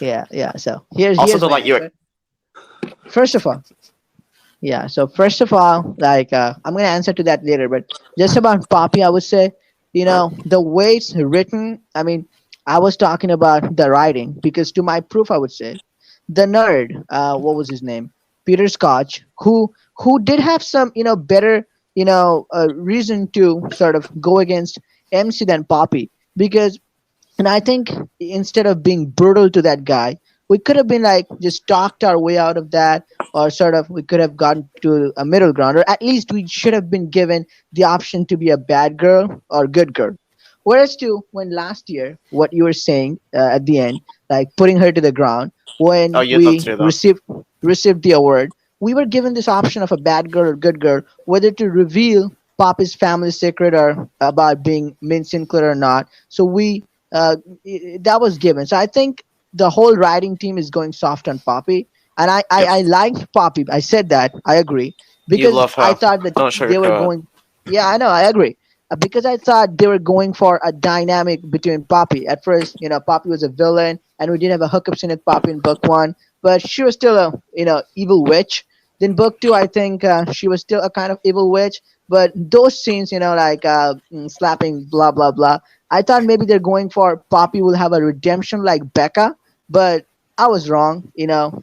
Look. Yeah. So Also, here's don't my like you. answer. First of all, yeah. So first of all, like I'm gonna answer to that later, but just about Poppy, I would say, the way it's written. I mean, I was talking about the writing because to my proof, I would say, the nerd, what was his name, Peter Scotch, who did have some, better, reason to sort of go against MC than Poppy because and I think instead of being brutal to that guy, we could have been like just talked our way out of that, or sort of we could have gotten to a middle ground, or at least we should have been given the option to be a bad girl or good girl. Whereas to when last year, what you were saying at the end, like putting her to the ground, Oh, when you'd love to we do that. received the award, we were given this option of a bad girl or good girl, whether to reveal Poppy's family secret or about being Min Sinclair or not. So uh, that was given. So I think the whole writing team is going soft on Poppy, and Yep. I liked Poppy. I said that I agree You because love I her. thought that Don't they were sugarcoat it. going. Yeah, I know. I agree. Because I thought they were going for a dynamic between Poppy. At first, Poppy was a villain, and we did have a hookup scene with Poppy in book one, but she was still a evil witch. Then book two, I think she was still a kind of evil witch. But those scenes, like slapping, blah blah blah, I thought maybe they're going for Poppy will have a redemption like Becca, but I was wrong.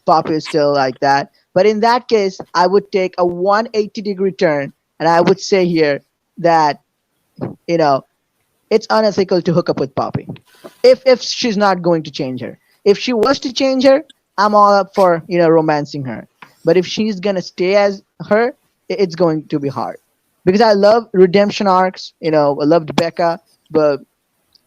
Poppy is still like that. But in that case, I would take a 180-degree turn, and I would say here that you know it's unethical to hook up with Poppy if she's not going to change her. If she was to change her, I'm all up for romancing her. But if she's gonna stay as her, it's going to be hard because I love redemption arcs. I loved Becca, but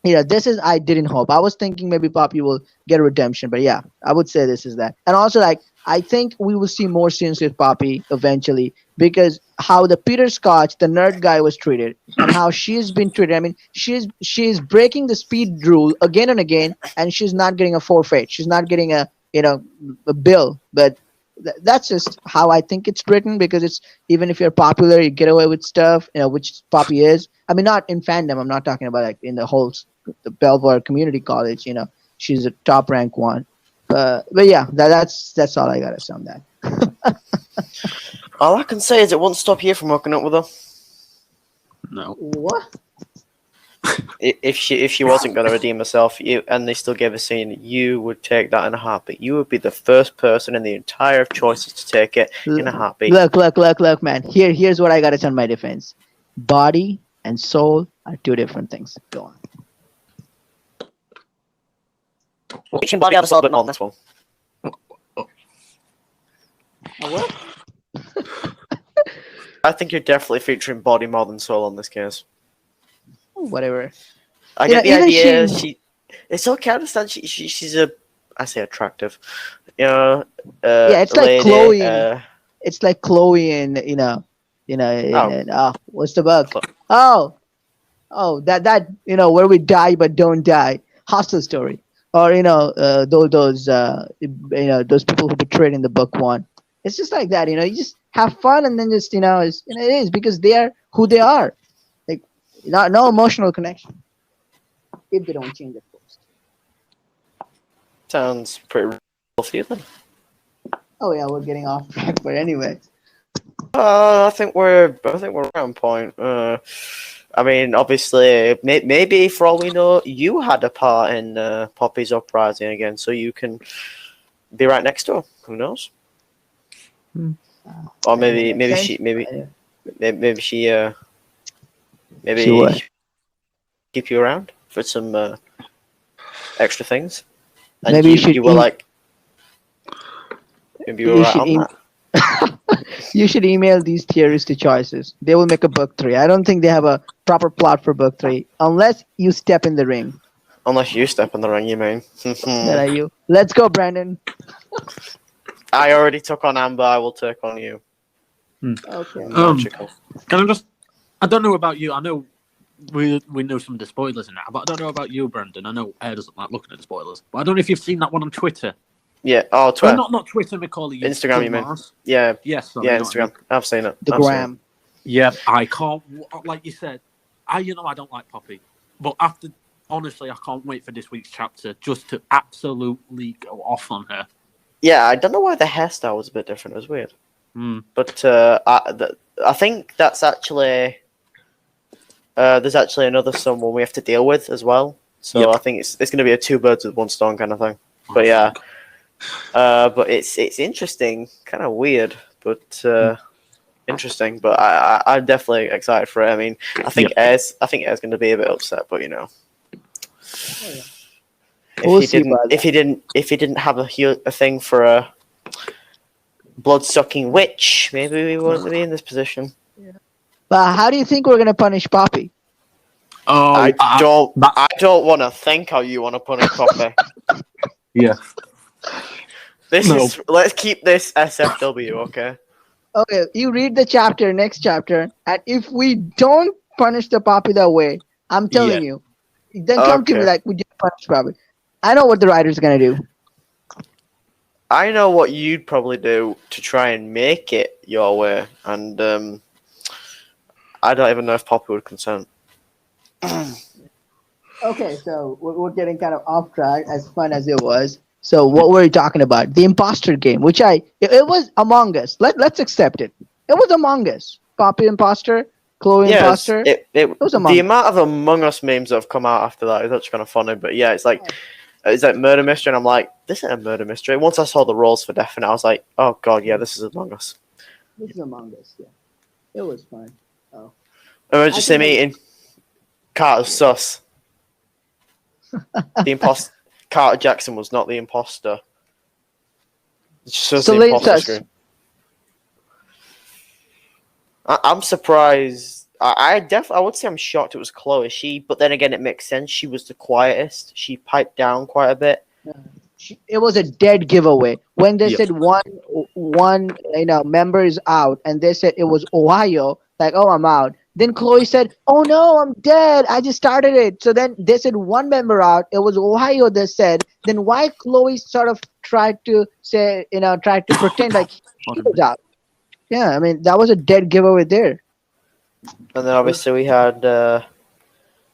this is I didn't hope. I was thinking maybe Poppy will get a redemption, but yeah, I would say this is that. And also, like, I think we will see more scenes with Poppy eventually because how the Peter Scotch, the nerd guy, was treated and how she's been treated. I mean, she's breaking the speed rule again and again, and she's not getting a forfeit. She's not getting a bill, but. That's just how I think it's written because it's even if you're popular, you get away with stuff, which Poppy is. I mean, not in fandom. I'm not talking about like in the whole the Belvoir Community College. She's a top rank one. But yeah, that's all I gotta say on that. All I can say is it won't stop you from hooking up with her. No. What? If she wasn't going to redeem herself, and they still gave a scene, you would take that in a heartbeat. You would be the first person in the entire choices to take it in a heartbeat. Look, man. Here's what I gotta say on my defense. Body and soul are two different things. Go on. Reaching body out of soul, but not on this one. What? I think you're definitely featuring body more than soul on this case. Whatever. I You get know, the even idea. It's okay. I understand. She's I say attractive. Yeah, it's like lady. Chloe and it's like Chloe and what's the bug? Cl- That where we die but don't die. Hostel story, or those people who betrayed in the book one. It's just like that. You just have fun and then just it is because they are who they are. Like no emotional connection if they don't change, of course. Sounds pretty real for you then. Oh yeah, we're getting off track, but anyway. I think we're on point. I mean, obviously, maybe for all we know, you had a part in Poppy's uprising again, so you can be right next to her. Who knows? Or maybe she She would. keep you around for some extra things, and Maybe you should you were em- like maybe you were you right should on that. You should email these theories to Choices. They will make a book 3. I don't think they have a proper plot for book 3 unless you step in the ring. Unless you step in the ring, you mean? That are you. Let's go, Brandon. I already took on Amber. I will take on you. Okay. Magical. Can I just? I don't know about you. I know we know some of the spoilers in that, but I don't know about you, Brendan. I know Air doesn't like looking at the spoilers, but I don't know if you've seen that one on Twitter. Yeah. Oh, Well, Twitter. not Twitter, Macaulay. Instagram, you mean? Mars. Yeah. Yes. Yeah, Instagram. I've seen it. The I've seen gram. Yeah, I can't. Like you said, I don't like Poppy, but honestly, I can't wait for this week's chapter just to absolutely go off on her. Yeah, I don't know why the hairstyle was a bit different. It was weird. But I think that's actually there's actually another someone we have to deal with as well. So Yep. I think it's going to be a 2 birds with 1 stone kind of thing. But yeah, but it's interesting, kind of weird, but interesting. But I'm definitely excited for it. I mean, I think Air's going to be a bit upset, but you know. If he didn't have a thing for a blood-sucking witch, maybe we wouldn't be in this position. But how do you think we're gonna punish Poppy? Oh, I don't want to think how you want to punish Poppy. Yeah. Let's keep this SFW, okay? Okay, you read the chapter, next chapter, and if we don't punish the Poppy that way, I'm telling you, then come to me Okay. like we did punish Poppy. I know what the writer's gonna do. I know what you'd probably do to try and make it your way, and I don't even know if Poppy would consent. Okay, so we're getting kind of off track, as fun as it was. So what were you talking about? The imposter game, which it was Among Us. Let's accept it. It was Among Us. Poppy imposter, Chloe imposter. It was the Among Us. amount of Among Us memes that have come out after that is actually kind of funny. But yeah, it's like murder mystery, and I'm like, this isn't a murder mystery. Once I saw the roles for definite, I was like, oh god, yeah, this is Among Us. This is Among Us. Yeah, it was fun. Oh, Emergency meeting. Carter's sus. The imposter. Carter Jackson was not the imposter. It's just the imposter screen. I'm surprised. I would say I'm shocked it was Chloe. But then again, it makes sense. She was the quietest. She piped down quite a bit. It was a dead giveaway when they said one member is out, and they said it was Ohio. Like, oh, I'm out. Then Chloe said, "Oh no, I'm dead. I just started it." So then they said one member out. It was Ohio. They said. Then why Chloe sort of tried to pretend like he was out? Yeah, I mean that was a dead giveaway there. And then obviously we had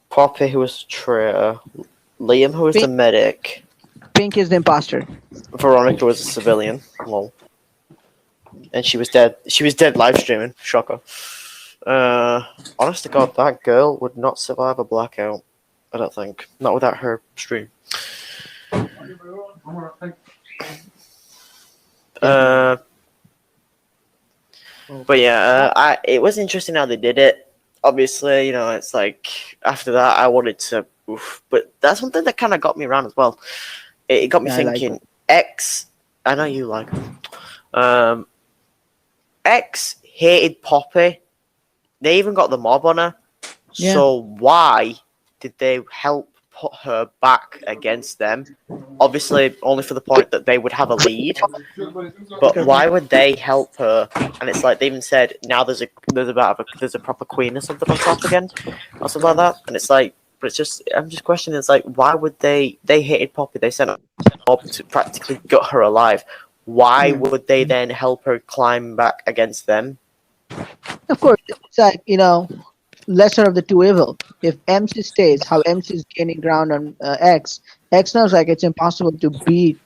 Poppy, who was the traitor. Liam, who was the medic. Pink is the imposter. Veronica was a civilian. Lol. And she was dead. She was dead live streaming. Shocker. Honest to God, that girl would not survive a blackout. I don't think. Not without her stream. But yeah, it was interesting how they did it. Obviously, you know, it's like after that I wanted to, but that's something that kind of got me around as well. It got me thinking. Like X, I know you like him. X hated Poppy. They even got the mob on her. Yeah. So why did they help put her back against them? Obviously, only for the point that they would have a lead. But why would they help her? And it's like they even said now there's a proper queen or something on top again, or something like that. And it's like, but it's just I'm just questioning. It's like why would they hated Poppy? They sent a mob to practically gut her alive. Why would they then help her climb back against them? Of course, it's like, lesser of the two evil. If MC stays, how MC is gaining ground on X knows like it's impossible to beat,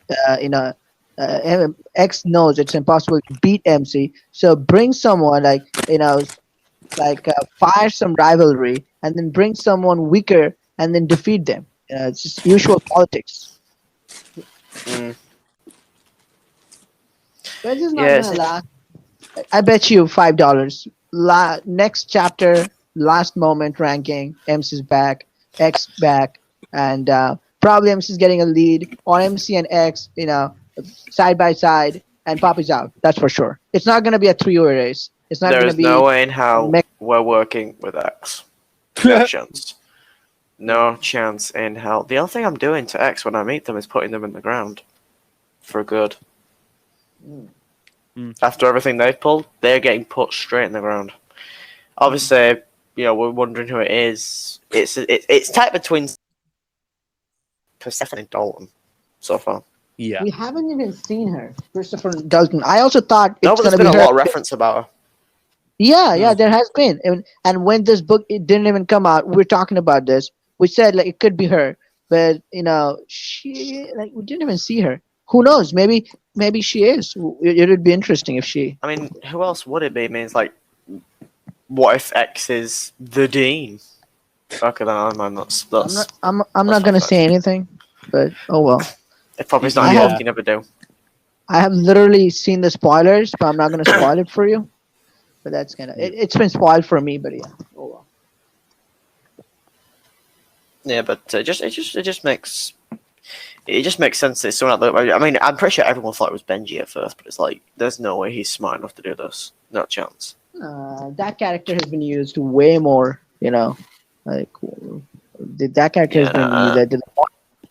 X knows it's impossible to beat MC. So bring someone fire some rivalry and then bring someone weaker and then defeat them. It's just usual politics. But it's just not gonna last. I bet you $5. Next chapter, last moment ranking. MC's back, X back, and probably MC's getting a lead on MC and X. Side by side. and Poppy's out. That's for sure. It's not gonna be a three-way race. It's not There gonna is no be. way in hell we're working with X. No chance. No chance in hell. The only thing I'm doing to X when I meet them is putting them in the ground. For good. After everything they've pulled, they're getting put straight in the ground. Obviously, we're wondering who it is. It's tight between Persephone and Dalton so far. Yeah. We haven't even seen her, Christopher Dalton. I also thought No, it's but there's gonna been be a her. lot of reference about her. Yeah, there has been. And when this book it didn't even come out, we were talking about this. We said like it could be her, but she we didn't even see her. Who knows? Maybe she is. It would be interesting if she. I mean, who else would it be? I mean, it's like, what if X is the Dean? Okay, then never mind. That's I'm not gonna say anything, but oh well. If Poppy's not I involved, have- you never do. I have literally seen the spoilers, but I'm not gonna spoil it for you. But that's it's been spoiled for me. But yeah. Oh well. Yeah, but it just makes sense that it's someone out there. I mean, I'm pretty sure everyone thought it was Benji at first, but it's like there's no way he's smart enough to do this. No chance. That character has been used way more. Like that character has been used.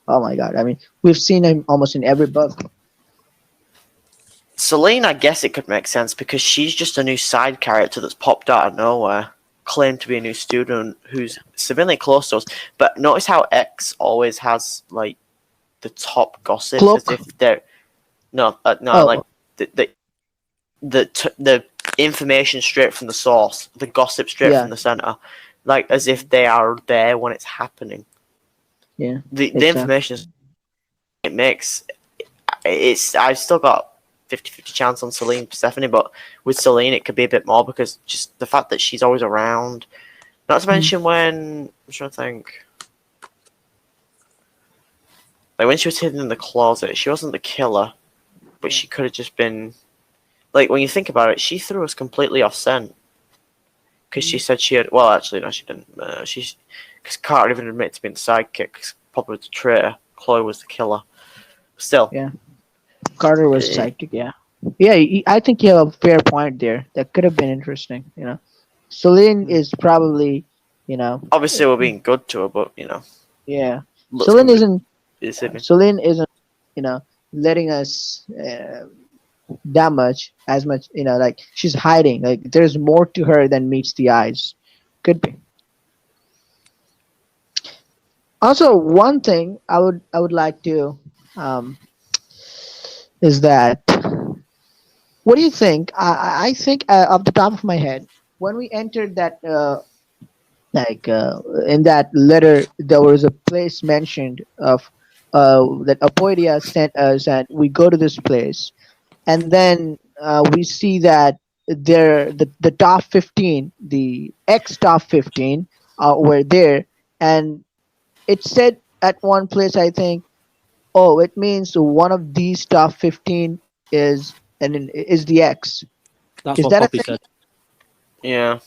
Oh my god! I mean, we've seen him almost in every book. Celine, I guess it could make sense because she's just a new side character that's popped out of nowhere, claimed to be a new student who's severely close to us. But notice how X always has like the top gossip, Cloak? as if they're like the information straight from the source, the gossip straight from the center, like as if they are there when it's happening. Yeah, the information it makes I've still got 50-50 chance on Celine Persephone, but with Celine it could be a bit more because just the fact that she's always around. Not to mention when I'm trying to think, like when she was hidden in the closet, she wasn't the killer, but she could have just been like when you think about it, she threw us completely off scent because she said she had. Well, actually, no, she didn't. Because Carter even admitted to being the sidekick. Cause Papa was the traitor. Chloe was the killer. Still, yeah. Carter was psychic. Yeah. I think you have a fair point there. That could have been interesting. Celine is probably, obviously we're being good to her, but yeah. looks Celine completely isn't. deceiving. Celine isn't, letting us that much as much. Like she's hiding. Like there's more to her than meets the eyes. Could be. Also, one thing I would like to is that what do you think? I think off the top of my head, when we entered that in that letter, there was a place mentioned of that Apoidia sent us, and we go to this place, and then we see that the top 15, the X top 15, were there, and it said at one place, I think, oh, it means one of these top 15 is the X. That's Is what that a Poppy thing? said. Yeah.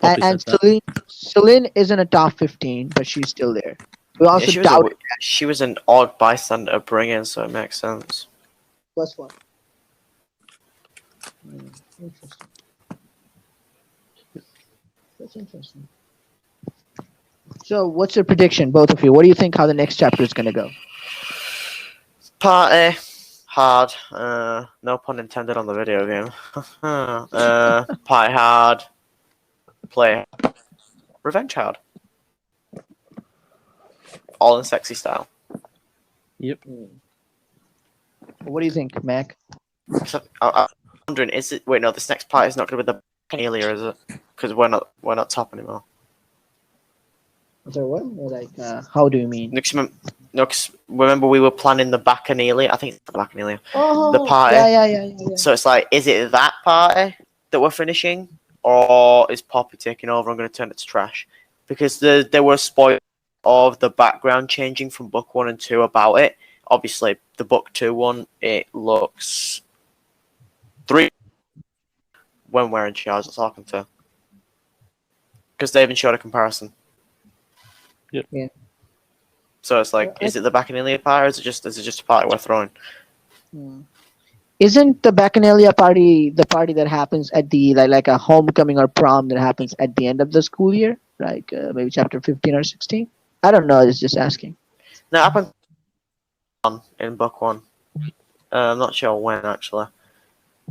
Poppy And said that. Celine isn't a top 15, but she's still there. We also doubt She was an odd bystander upbringing, so it makes sense. plus one. Interesting. That's interesting. So, what's your prediction, both of you? What do you think how the next chapter is going to go? Party hard. No pun intended on the video game. Party hard. Play revenge hard. All in sexy style. Yep. What do you think, Mac? So, I'm wondering, is it? Wait, no. This next part is not going to be the Amelia, is it? Because we're not top anymore. So what? Like, how do you mean? No, because remember we were planning the Bacchanalia. I think it's the Bacchanalia. Oh, The party. Yeah. So it's like, is it that party that we're finishing, or is Poppy taking over and going to turn it to trash? Because there were spoilers of the background changing from book 1 and 2 about it. Obviously, the book 2 one, it looks 3 when we're in charge of talking to. Because they even showed a comparison. Yep. Yeah. So it's like, is it the Bacchanalia part, or is it just a party we're throwing? Isn't the Bacchanalia party the party that happens at the like a homecoming or prom that happens at the end of the school year, like maybe chapter 15 or 16? I don't know. I was just asking. Now, up in book one. I'm not sure when actually.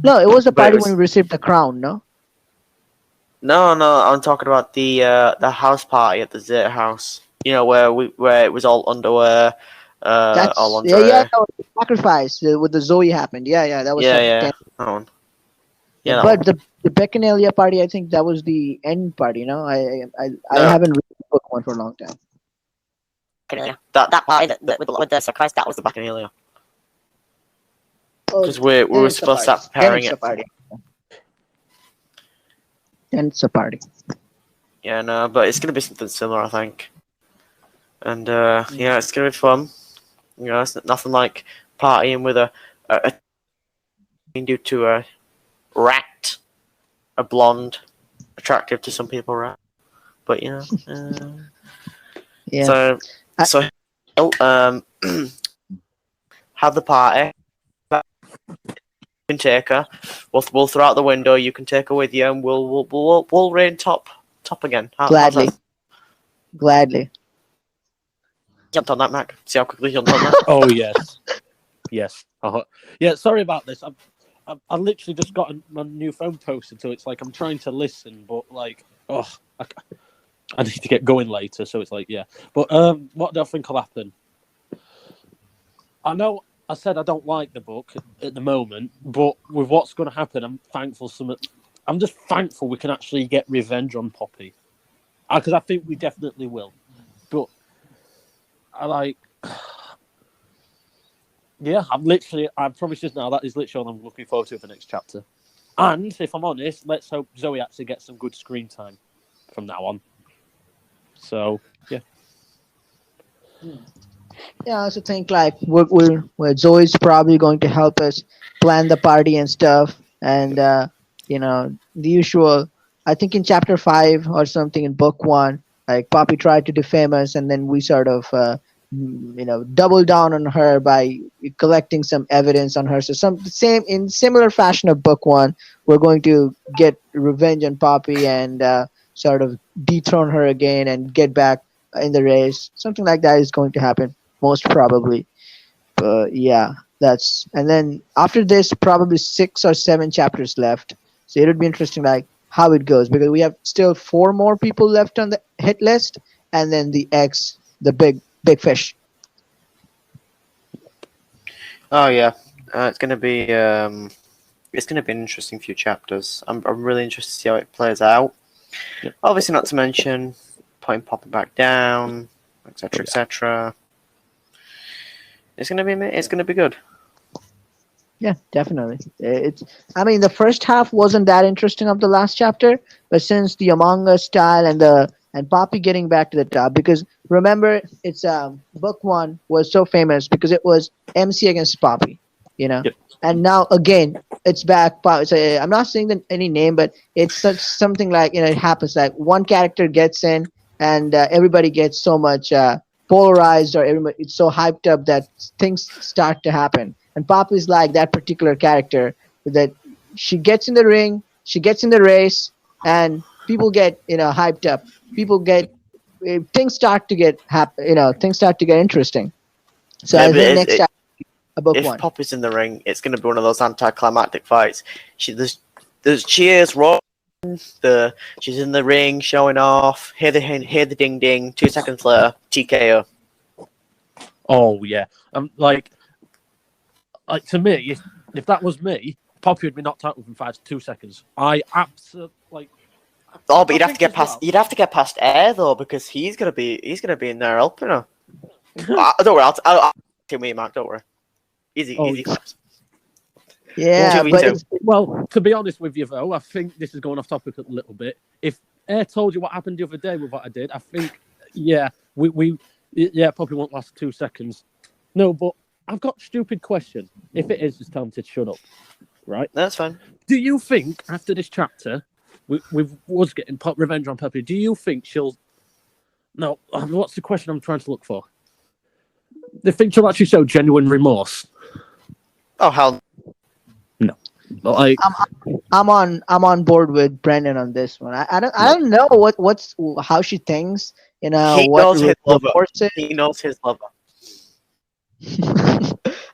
No, it was the But it party when was we received the crown. No. no. I'm talking about the house party at the Zeta house. You know where it was all underwear, all That's yeah. lingerie. That was the sacrifice with the Zoe happened. Yeah. That was Yeah, chapter yeah. 10. That one. Yeah, Yeah, that but one. the Bacchanalia party, I think that was the end party. No, I No, haven't read book one for a long time. that party with the sacrifice, that was the Bacchanalia. Oh, Because we then were it's a supposed to party. start Then preparing it's a it. party. Then it's a party. Yeah, no, but it's gonna be something similar, I think. And yeah, it's gonna be fun. You know, it's nothing like partying with a due to a rat, a blonde, attractive to some people, rat. But you know, Yeah. so I, so um, have the party. You can take her. We'll throw out the window. You can take her with you, and we'll rain top again. How's gladly, that? gladly. Jumped on that, Mac. See how quickly you jumped on that. Oh yes, yes. Yeah. Sorry about this. I literally just got my new phone posted, so it's like I'm trying to listen, but like, I need to get going later, so it's like, yeah. But what do I think will happen? I know I said I don't like the book at the moment, but with what's going to happen, I'm just thankful we can actually get revenge on Poppy, because I think we definitely will. But I like, yeah, I promise just now that is literally what I'm looking forward to for the next chapter. And if I'm honest, let's hope Zoe actually gets some good screen time from now on. So yeah. Yeah, I also think like Zoe's probably going to help us plan the party and stuff, and the usual. I think in chapter 5 or something in book one, like Poppy tried to defame us, and then we sort of double down on her by collecting some evidence on her. So some same in similar fashion of book one, we're going to get revenge on Poppy and sort of dethrone her again and get back in the race. Something like that is going to happen most probably. But yeah, that's and then after this, probably 6 or 7 chapters left. So it would be interesting, like how it goes, because we have still 4 more people left on the hit list, and then the X, the big fish. Oh yeah, it's gonna be an interesting few chapters. I'm really interested to see how it plays out. Yep. Obviously, not to mention putting Poppy back down, etc., etc. It's gonna be good. Yeah, definitely. I mean, the first half wasn't that interesting of the last chapter, but since the Among Us style and Poppy getting back to the top, because remember, it's book one was so famous because it was MC against Poppy, you know, Yep. and now again it's back. So, I'm not saying any name, but it's something like it happens like one character gets in and everybody gets so much polarized, or everybody it's so hyped up that things start to happen. And Pop is like that particular character that she gets in the ring, she gets in the race, and people get hyped up. People get things start to get things start to get interesting. So Yeah, I but think next chapter, a book if one. Poppy's in the ring, it's gonna be one of those anticlimactic fights. There's cheers, roar. She's in the ring, showing off. Hear the ding ding. 2 seconds later, TKO. Oh yeah. Like to me, if that was me, Poppy would be knocked out within 2 seconds. I absolutely like. Oh, but you'd have to think get as past. well- You'd have to get past Air though, because he's gonna be in there helping her. Don't worry, I'll team with you, Mark. Don't worry. Easy, Oh, easy claps. Yeah, 2v2. but it's, Well, to be honest with you, though, I think this is going off topic a little bit. If Air told you what happened the other day with what I did, I think, yeah, probably won't last 2 seconds. No, but I've got a stupid question. If it is, just tell them to shut up, right? That's fine. Do you think after this chapter, with us getting revenge on Peppy, do you think she'll? No, what's the question I'm trying to look for? Do you think she'll actually show genuine remorse? Oh hell. Like, I'm on board with Brendan on this one. I don't know what's how she thinks. You know He what knows his lover. reports it. He knows his lover.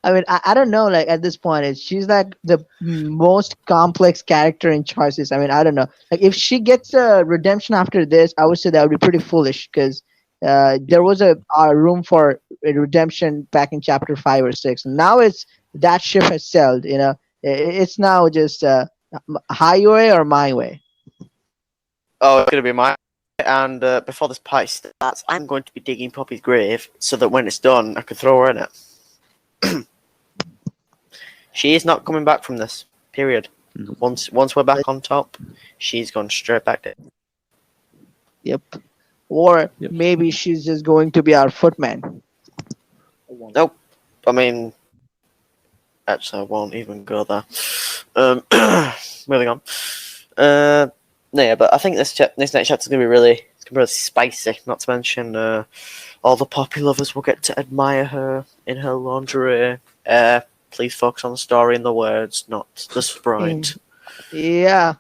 I mean, I don't know. Like at this point, she's like the most complex character in choices. I mean, I don't know. Like if she gets a redemption after this, I would say that would be pretty foolish because there was a room for a redemption back in chapter 5 or 6. Now it's that ship has sailed. You know, it's now just highway or my way. Oh, it's gonna be mine. And before this party starts, I'm going to be digging Poppy's grave so that when it's done, I can throw her in it. She is not coming back from this. Period. Once we're back on top, she's gone straight back there. Yep. Or Yep. maybe she's just going to be our footman. Nope. I mean, actually, I won't even go there. Moving on. No, yeah, but I think this next chapter is gonna be really spicy. Not to mention, all the Poppy lovers will get to admire her in her lingerie. Please focus on the story and the words, not the sprite. Yeah.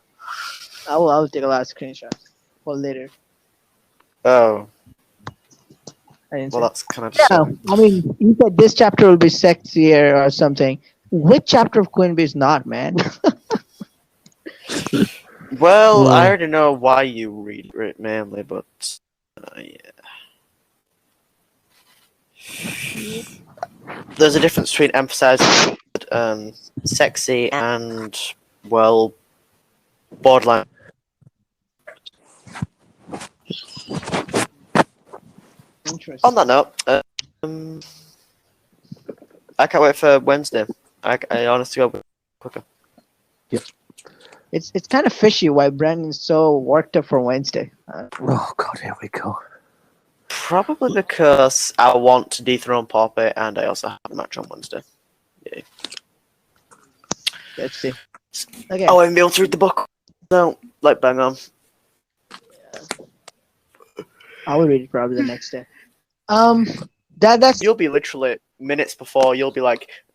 I'll take a lot of screenshots for later. Oh, I didn't well, say. that's kind of Yeah, I mean, you said this chapter will be sexier or something. Which chapter of Queen Bee is not, man? Well, I Yeah. already know why you read it mainly, but yeah. There's a difference between emphasizing sexy and, well, borderline. Interesting. On that note, I can't wait for Wednesday. I honestly go quicker. It's kind of fishy why Brandon's so worked up for Wednesday. oh god, here we go. Probably because I want to dethrone Poppy, and I also have a match on Wednesday. Let's see. Okay. Oh, and be able to read the book. No, like bang on. I will read it probably the next day. That's You'll be literally minutes before. You'll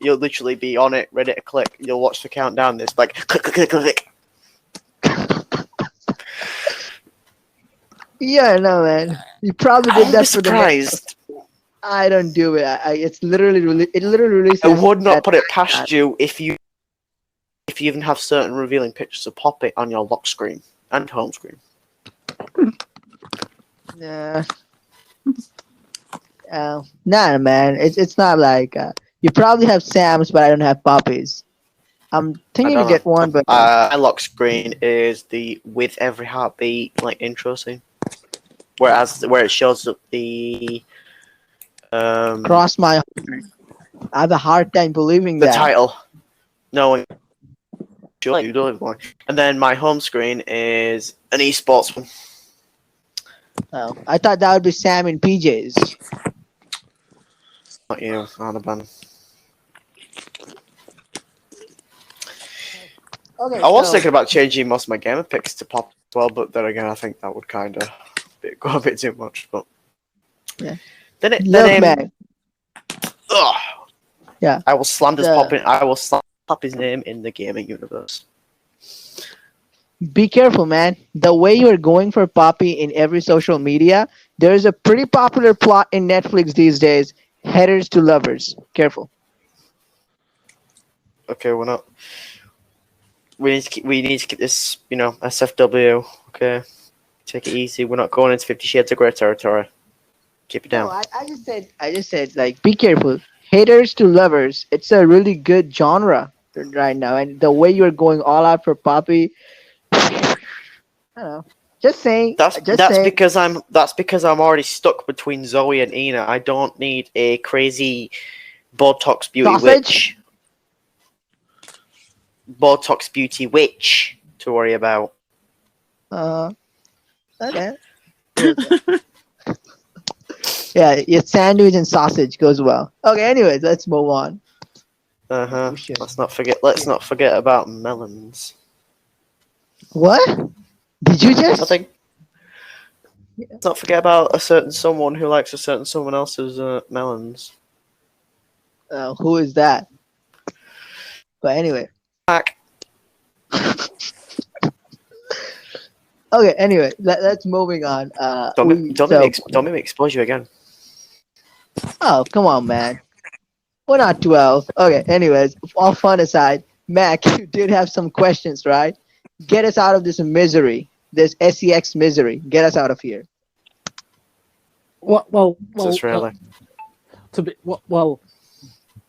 literally be on it, ready to click. You'll watch the countdown. This like click, click, click, click. yeah, no man. You probably did I'll that be for the next. surprised. I don't do it. It's literally it literally releases. I would not at- put it past you if you even have certain revealing pictures of Poppy on your lock screen and home screen. Nah. Nah, man. It's not like you probably have Sam's, but I don't have Poppy's. I'm thinking to get one, but my lock screen is the with every heartbeat like intro scene, where it shows up the cross my heart. I have a hard time believing the that. title. No, sure you don't have one. And then my home screen is an esports one. Oh, I thought that would be Sam in PJs. Not you, Arnaban. Okay, I was so- thinking about changing most of my gamer picks to pop as well, but then again, I think that would kind of go a bit too much. But Yeah. Then Look, man. Ugh. Yeah. I will slam this The- Poppy. I will slam Poppy's name in the gaming universe. Be careful, man. The way you're going for Poppy in every social media, there's a pretty popular plot in Netflix these days. Headers to lovers. Careful. Okay, we're not. We need to keep this, SFW. Okay, take it easy. We're not going into 50 Shades of Grey territory. Keep it down. No, I just said, like, be careful. Haters to lovers. It's a really good genre right now, and the way you're going all out for Poppy, I don't know. Just saying. That's saying. because I'm already stuck between Zoe and Ina. I don't need a crazy Botox beauty Sausage? witch to worry about. Okay. Yeah, your sandwich and sausage goes well. Okay, anyways, let's move on. Uh-huh. We should. Let's not forget about melons. What? Did you just? Nothing. Let's not forget about a certain someone who likes a certain someone else's melons. Who is that? But anyway. Back. Okay. Anyway, let's moving on. Don't make me expose you again. Oh, come on, man. We're not 12. Okay. Anyways, all fun aside, Mac, you did have some questions, right? Get us out of this misery, this sex misery. Get us out of here. Just really.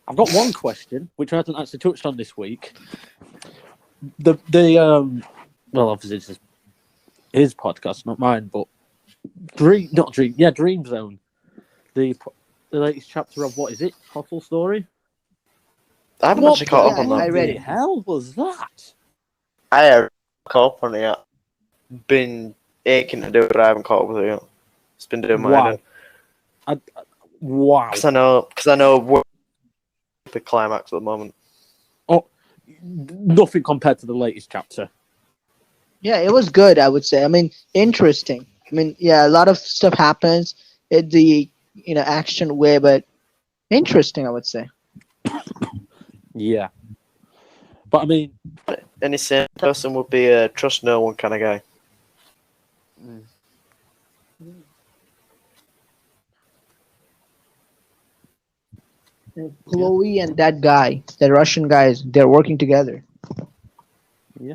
I've got one question which I haven't actually touched on this week. Obviously this is his podcast, not mine, but Dream Zone, the latest chapter of what is it? Hostel Story. I haven't actually caught up on I that. read What the it. hell was that? I haven't caught up on it yet. Been aching to do it, but I haven't caught up with it yet. It's been doing my head in. Wow. Because I know we're the climax at the moment. Oh, nothing compared to the latest chapter. Yeah, it was good, I would say. I mean, interesting. I mean, yeah, a lot of stuff happens in the action way, but interesting, I would say. Yeah. But I mean, Any sane person would be a trust no one kind of guy. And Chloe and that guy, the Russian guys, they're working together.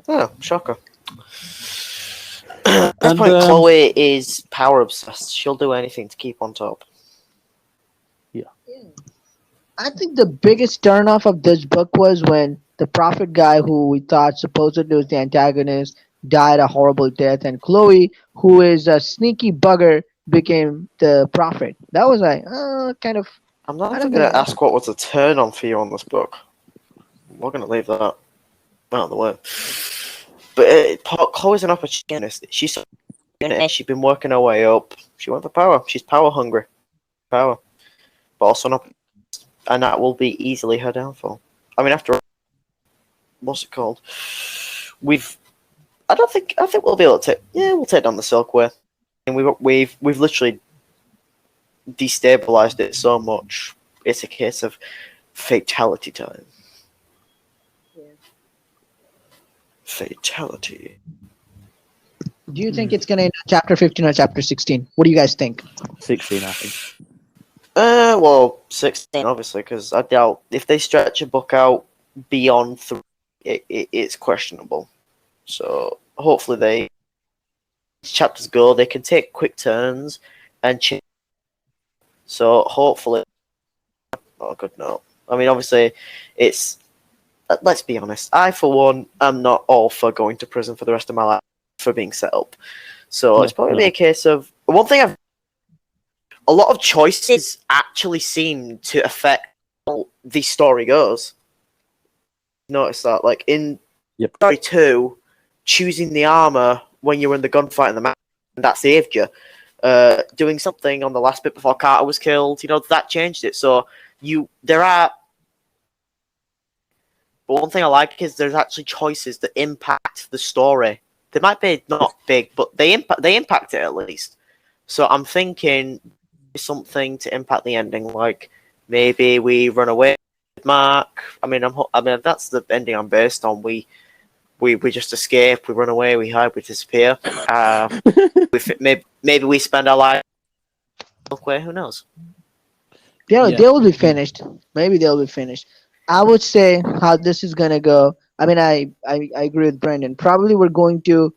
Oh, shocker. At this point, Chloe is power obsessed. She'll do anything to keep on top. I think the biggest turnoff of this book was when the prophet guy, who we thought supposedly was the antagonist, died a horrible death, and Chloe, who is a sneaky bugger, became the prophet. That was like, kind of. I'm not I even don't going to know. ask what was the turn on for you on this book. We're going to leave that out of the way. But Chloe's an opportunist. She's been working her way up. She went for power. She's power hungry. Power. But also not. And that will be easily her downfall. I mean, after all, what's it called? I think we'll be able to we'll take down the Silkway. And we've literally destabilized it so much. It's a case of fatality time. Fatality. Do you think it's gonna end on chapter 15 or chapter 16? What do you guys think? 16, I think. 16 obviously, because I doubt if they stretch a book out beyond 3, it's questionable. So hopefully chapters go, they can take quick turns and change. So hopefully, oh good note. I mean, obviously, it's. Let's be honest. I, for one, am not all for going to prison for the rest of my life for being set up. So it's probably a case of one thing. A lot of choices actually seem to affect how the story goes. Notice that, like in Story 2, choosing the armor when you were in the gunfight in the map, that saved you. Doing something on the last bit before Carter was killed, that changed it. So there are. But one thing I like is there's actually choices that impact the story. They might be not big, but they impact it at least. So I'm thinking something to impact the ending, like maybe we run away with Mark. I mean, that's the ending I'm based on. We just escape, we run away, we hide, we disappear. Maybe we spend our life. Who knows? They will be finished. Maybe they'll be finished. I would say how this is gonna go. I mean, I agree with Brendan. Probably we're going to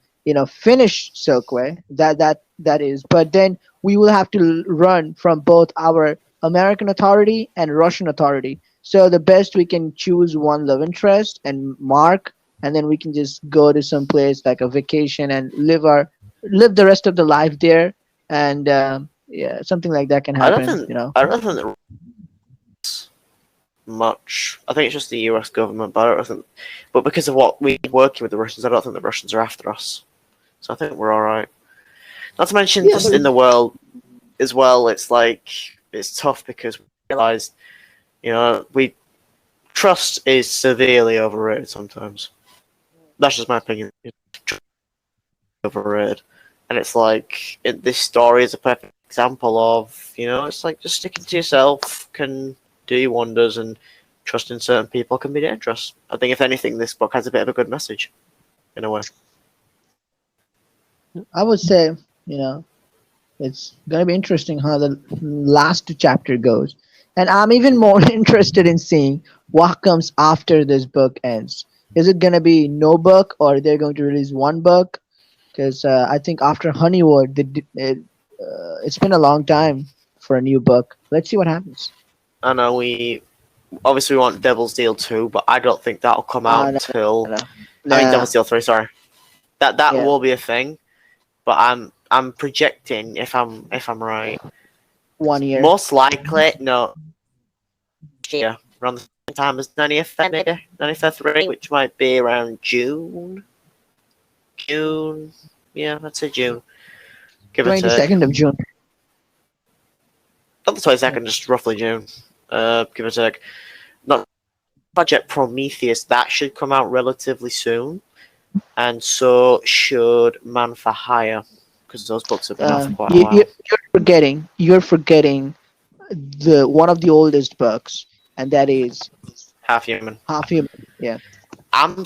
finish Silkway. That is, but then we will have to run from both our American authority and Russian authority. So the best we can choose one love interest and Mark, and then we can just go to some place like a vacation and live the rest of the life there, and something like that can happen. I don't think that much. I think it's just the US government, but I don't think. But because of what we're working with the Russians, I don't think the Russians are after us. So I think we're all right. Not to mention, just in the world as well, it's like it's tough because we realize, trust is severely overrated sometimes. That's just my opinion. Overrated, and it's like this story is a perfect example of it's like just sticking to yourself can do you wonders, and trusting certain people can be dangerous. I think if anything, this book has a bit of a good message. in a way. I would say, you know, it's gonna be interesting how the last chapter goes, and I'm even more interested in seeing what comes after this book ends. Is it gonna be no book, or they're going to release one book? Because I think after Honeywood, it's been a long time for a new book. Let's see what happens. I know we obviously want Devil's Deal 2, but I don't think that'll come out No, till no, I mean nah, Devil's Deal 3, sorry. That yeah, will be a thing, but I'm projecting if I'm right. 1 year. Most likely, no, year around the same time as 90th, maybe 95th 3, which might be around June. June, yeah, I'd say June, give or take. 22nd of June. Not the 22nd, just roughly June, give or take. Not Project Prometheus, that should come out relatively soon, and so should Man for Hire, because those books have been out for quite a while. You're forgetting the one of the oldest books, and that is Half Human. Half Human. Yeah. I'm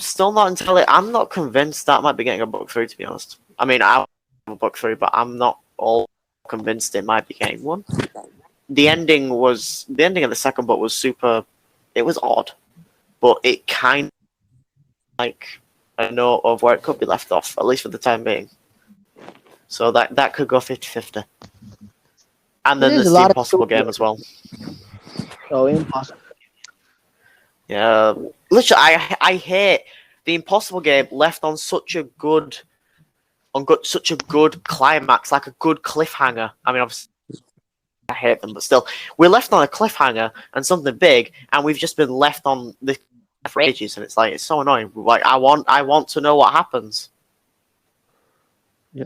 not convinced that might be getting a book 3, to be honest. I mean, I have a book 3, but I'm not all convinced it might be getting one. The ending of the second book was super. It was odd, but it kind of like a note of where it could be left off, at least for the time being. So that could go 50-50. And then There's a there's the lot of Impossible game as well. Oh, impossible. Yeah, literally, I hate the Impossible game left on such a good climax, like a good cliffhanger. I mean, obviously, I hate them, but still, we're left on a cliffhanger and something big, and we've just been left on the for ages, and it's like it's so annoying. Like I want to know what happens. Yeah.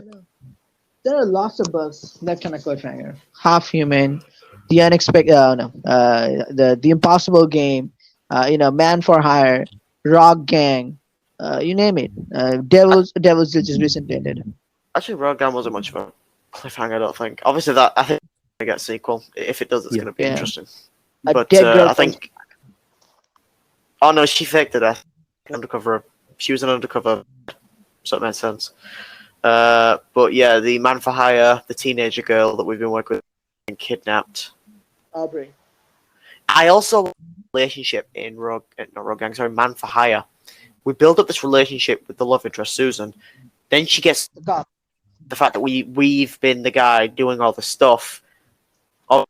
There are lots of books that kind of cliffhanger. Half Human, the unexpected. No, the Impossible Game. Man for Hire, Rock Gang. You name it. Devil's Ditch just recently ended. Actually, Rogue Gang wasn't much of a cliffhanger. I don't think. Obviously, that I think we get a sequel. If it does, it's Yeah. going to be Yeah. interesting. A But dead girl I think. Oh no, she faked it. Undercover. She was an undercover, so it made sense. But yeah, the Man for Hire, the teenager girl that we've been working with, been kidnapped. Aubrey. I also have a relationship in not Rogue Gang, sorry, Man for Hire. We build up this relationship with the love interest Susan. Then she gets The cop. the fact that we've been the guy doing all the stuff. It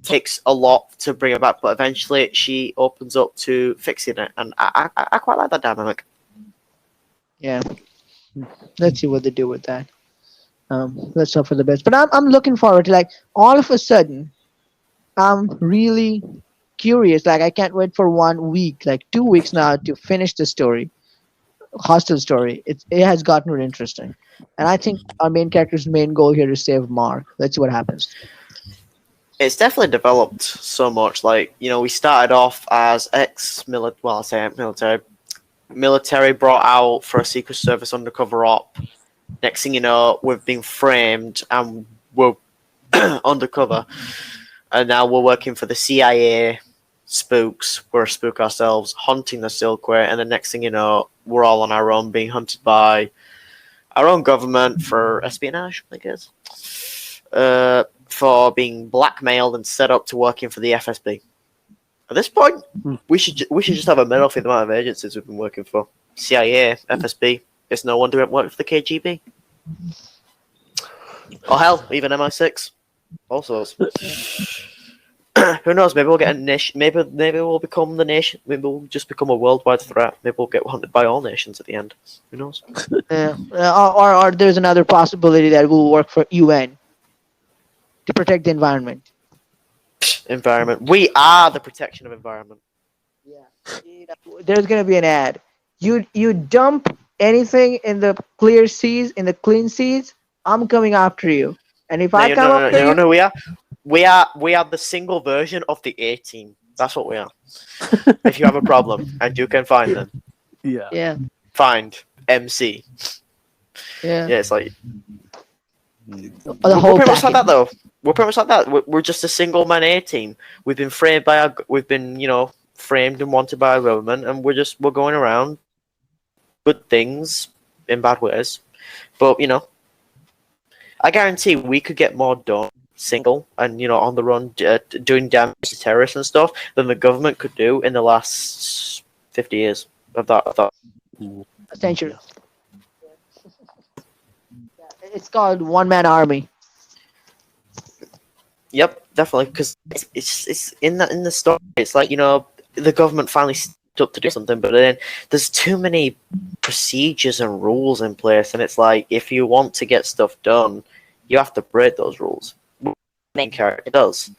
takes a lot to bring her back, but eventually she opens up to fixing it, and I quite like that dynamic. Yeah. Let's see what they do with that. Let's hope for the best. But I'm looking forward to, like, all of a sudden I'm really curious. Like, I can't wait for 1 week, like 2 weeks now, to finish the story. Hostel story. It has gotten really interesting. And I think our main character's main goal here is to save Mark. Let's see what happens. It's definitely developed so much. Like, we started off as ex-military, well, I say ex-military, military brought out for a Secret Service undercover op. Next thing you know, we've been framed and we're undercover. And now we're working for the CIA spooks. We're a spook ourselves, hunting the Silkway. And the next thing you know, we're all on our own, being hunted by our own government for espionage, I guess. For being blackmailed and set up to working for the FSB. At this point, we should just have a medal for the amount of agencies we've been working for. CIA, FSB. There's no wonder it worked for the KGB. Or hell, even MI6. Also, who knows? Maybe we'll get a nation. Maybe we'll become the nation. Maybe we'll just become a worldwide threat. Maybe we'll get hunted by all nations at the end. Who knows? Yeah. Or there's another possibility that we'll work for UN to protect the environment. Environment. We are the protection of environment. Yeah. There's gonna be an ad. You dump anything in the clear seas, in the clean seas, I'm coming after you. And if I come after you, No, we are. We are the single version of the A-Team. That's what we are. If you have a problem and you can find them, yeah, find MC. yeah. Yeah, it's like The we're whole pretty much like package. that though. We're pretty much like that. We're just a single man A-Team. We've been framed by framed and wanted by our government, and we're going around good things in bad ways. But I guarantee we could get more done single and on the run, doing damage to terrorists and stuff than the government could do in the last 50 years of that. A century. It's called one man army. Yep, definitely, because it's in the story. It's like the government finally stepped up to do something, but then there's too many procedures and rules in place, and it's like if you want to get stuff done, you have to break those rules. Main character does,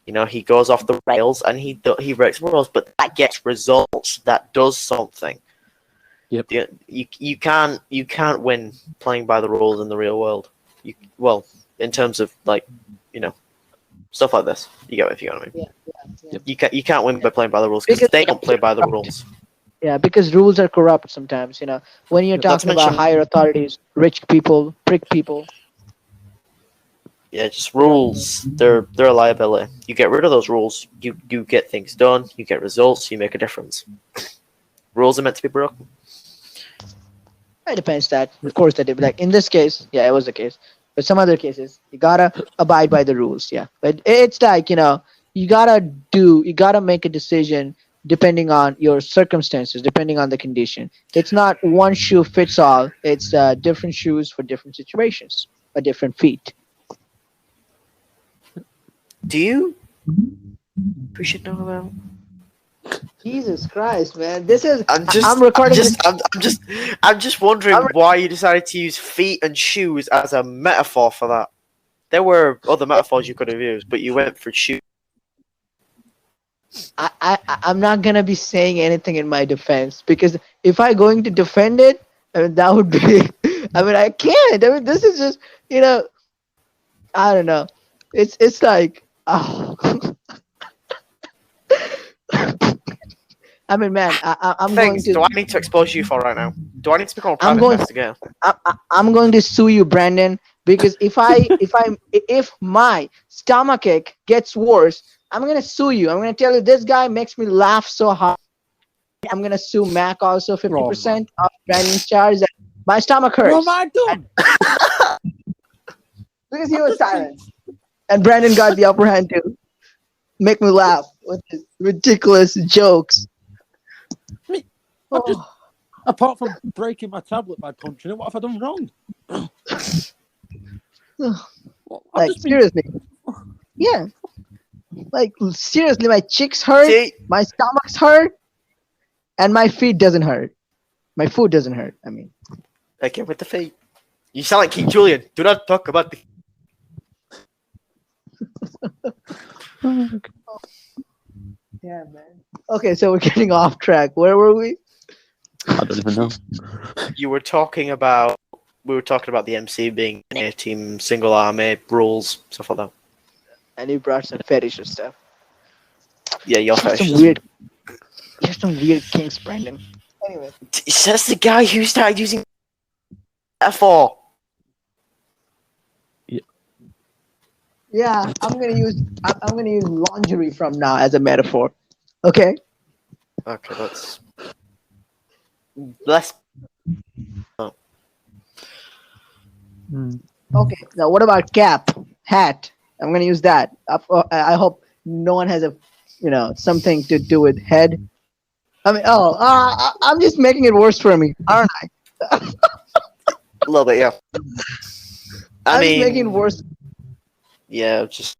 he goes off the rails and he breaks rules, but that gets results. That does something. Yep. You can't win playing by the rules in the real world. In terms of stuff like this. You get what I mean? Yeah. You can't win by playing by the rules because they don't play by the rules. Yeah, because rules are corrupt sometimes. When you're talking about higher authorities, rich people, prick people. Yeah, just rules. They're a liability. You get rid of those rules, you get things done. You get results. You make a difference. Rules are meant to be broken. It depends. Of course, that like in this case, yeah, it was the case. But some other cases, you gotta abide by the rules. Yeah, but it's like you gotta make a decision depending on your circumstances, depending on the condition. It's not one shoe fits all. It's different shoes for different situations, or different feet. Do you? We should know about. Jesus Christ, man! This is. I'm recording. I'm just wondering why you decided to use feet and shoes as a metaphor for that. There were other metaphors you could have used, but you went for shoes. I'm not gonna be saying anything in my defense because if I'm going to defend it, that would be. I can't. This is just I don't know. It's like oh. Man, I'm going to. Do I need to expose you for right now? Do I need to become a private investigator? I'm going to sue you, Brandon, because if my stomachache gets worse, I'm gonna sue you. I'm gonna tell you this guy makes me laugh so hard. I'm gonna sue Mac also 50% of Brandon's charge. That my stomach hurts. What am I doing? Because he was silent, and Brandon got the upper hand to make me laugh with his ridiculous jokes. Apart from breaking my tablet by punching it, what have I done wrong? Seriously. Yeah. Like, seriously, my cheeks hurt, my stomach's hurt, and my feet doesn't hurt. My foot doesn't hurt, Okay, with the feet. You sound like King Julian. Do not talk about the... Yeah, man. Okay, so we're getting off track. Where were we? I don't even know. We were talking about the MC being an A-team, single army, rules, stuff like that. And you brought some fetish and stuff. Yeah, your fetish. You're some weird kinks, Brandon. Anyway. Says the guy who started using metaphor. Yeah, I'm gonna use lingerie from now as a metaphor. Okay. Okay, that's less. Oh. Okay. Now, what about cap, hat? I'm gonna use that. I hope no one has something to do with head. I'm just making it worse for me, aren't I? A little bit, yeah. I'm just making it worse. Yeah, just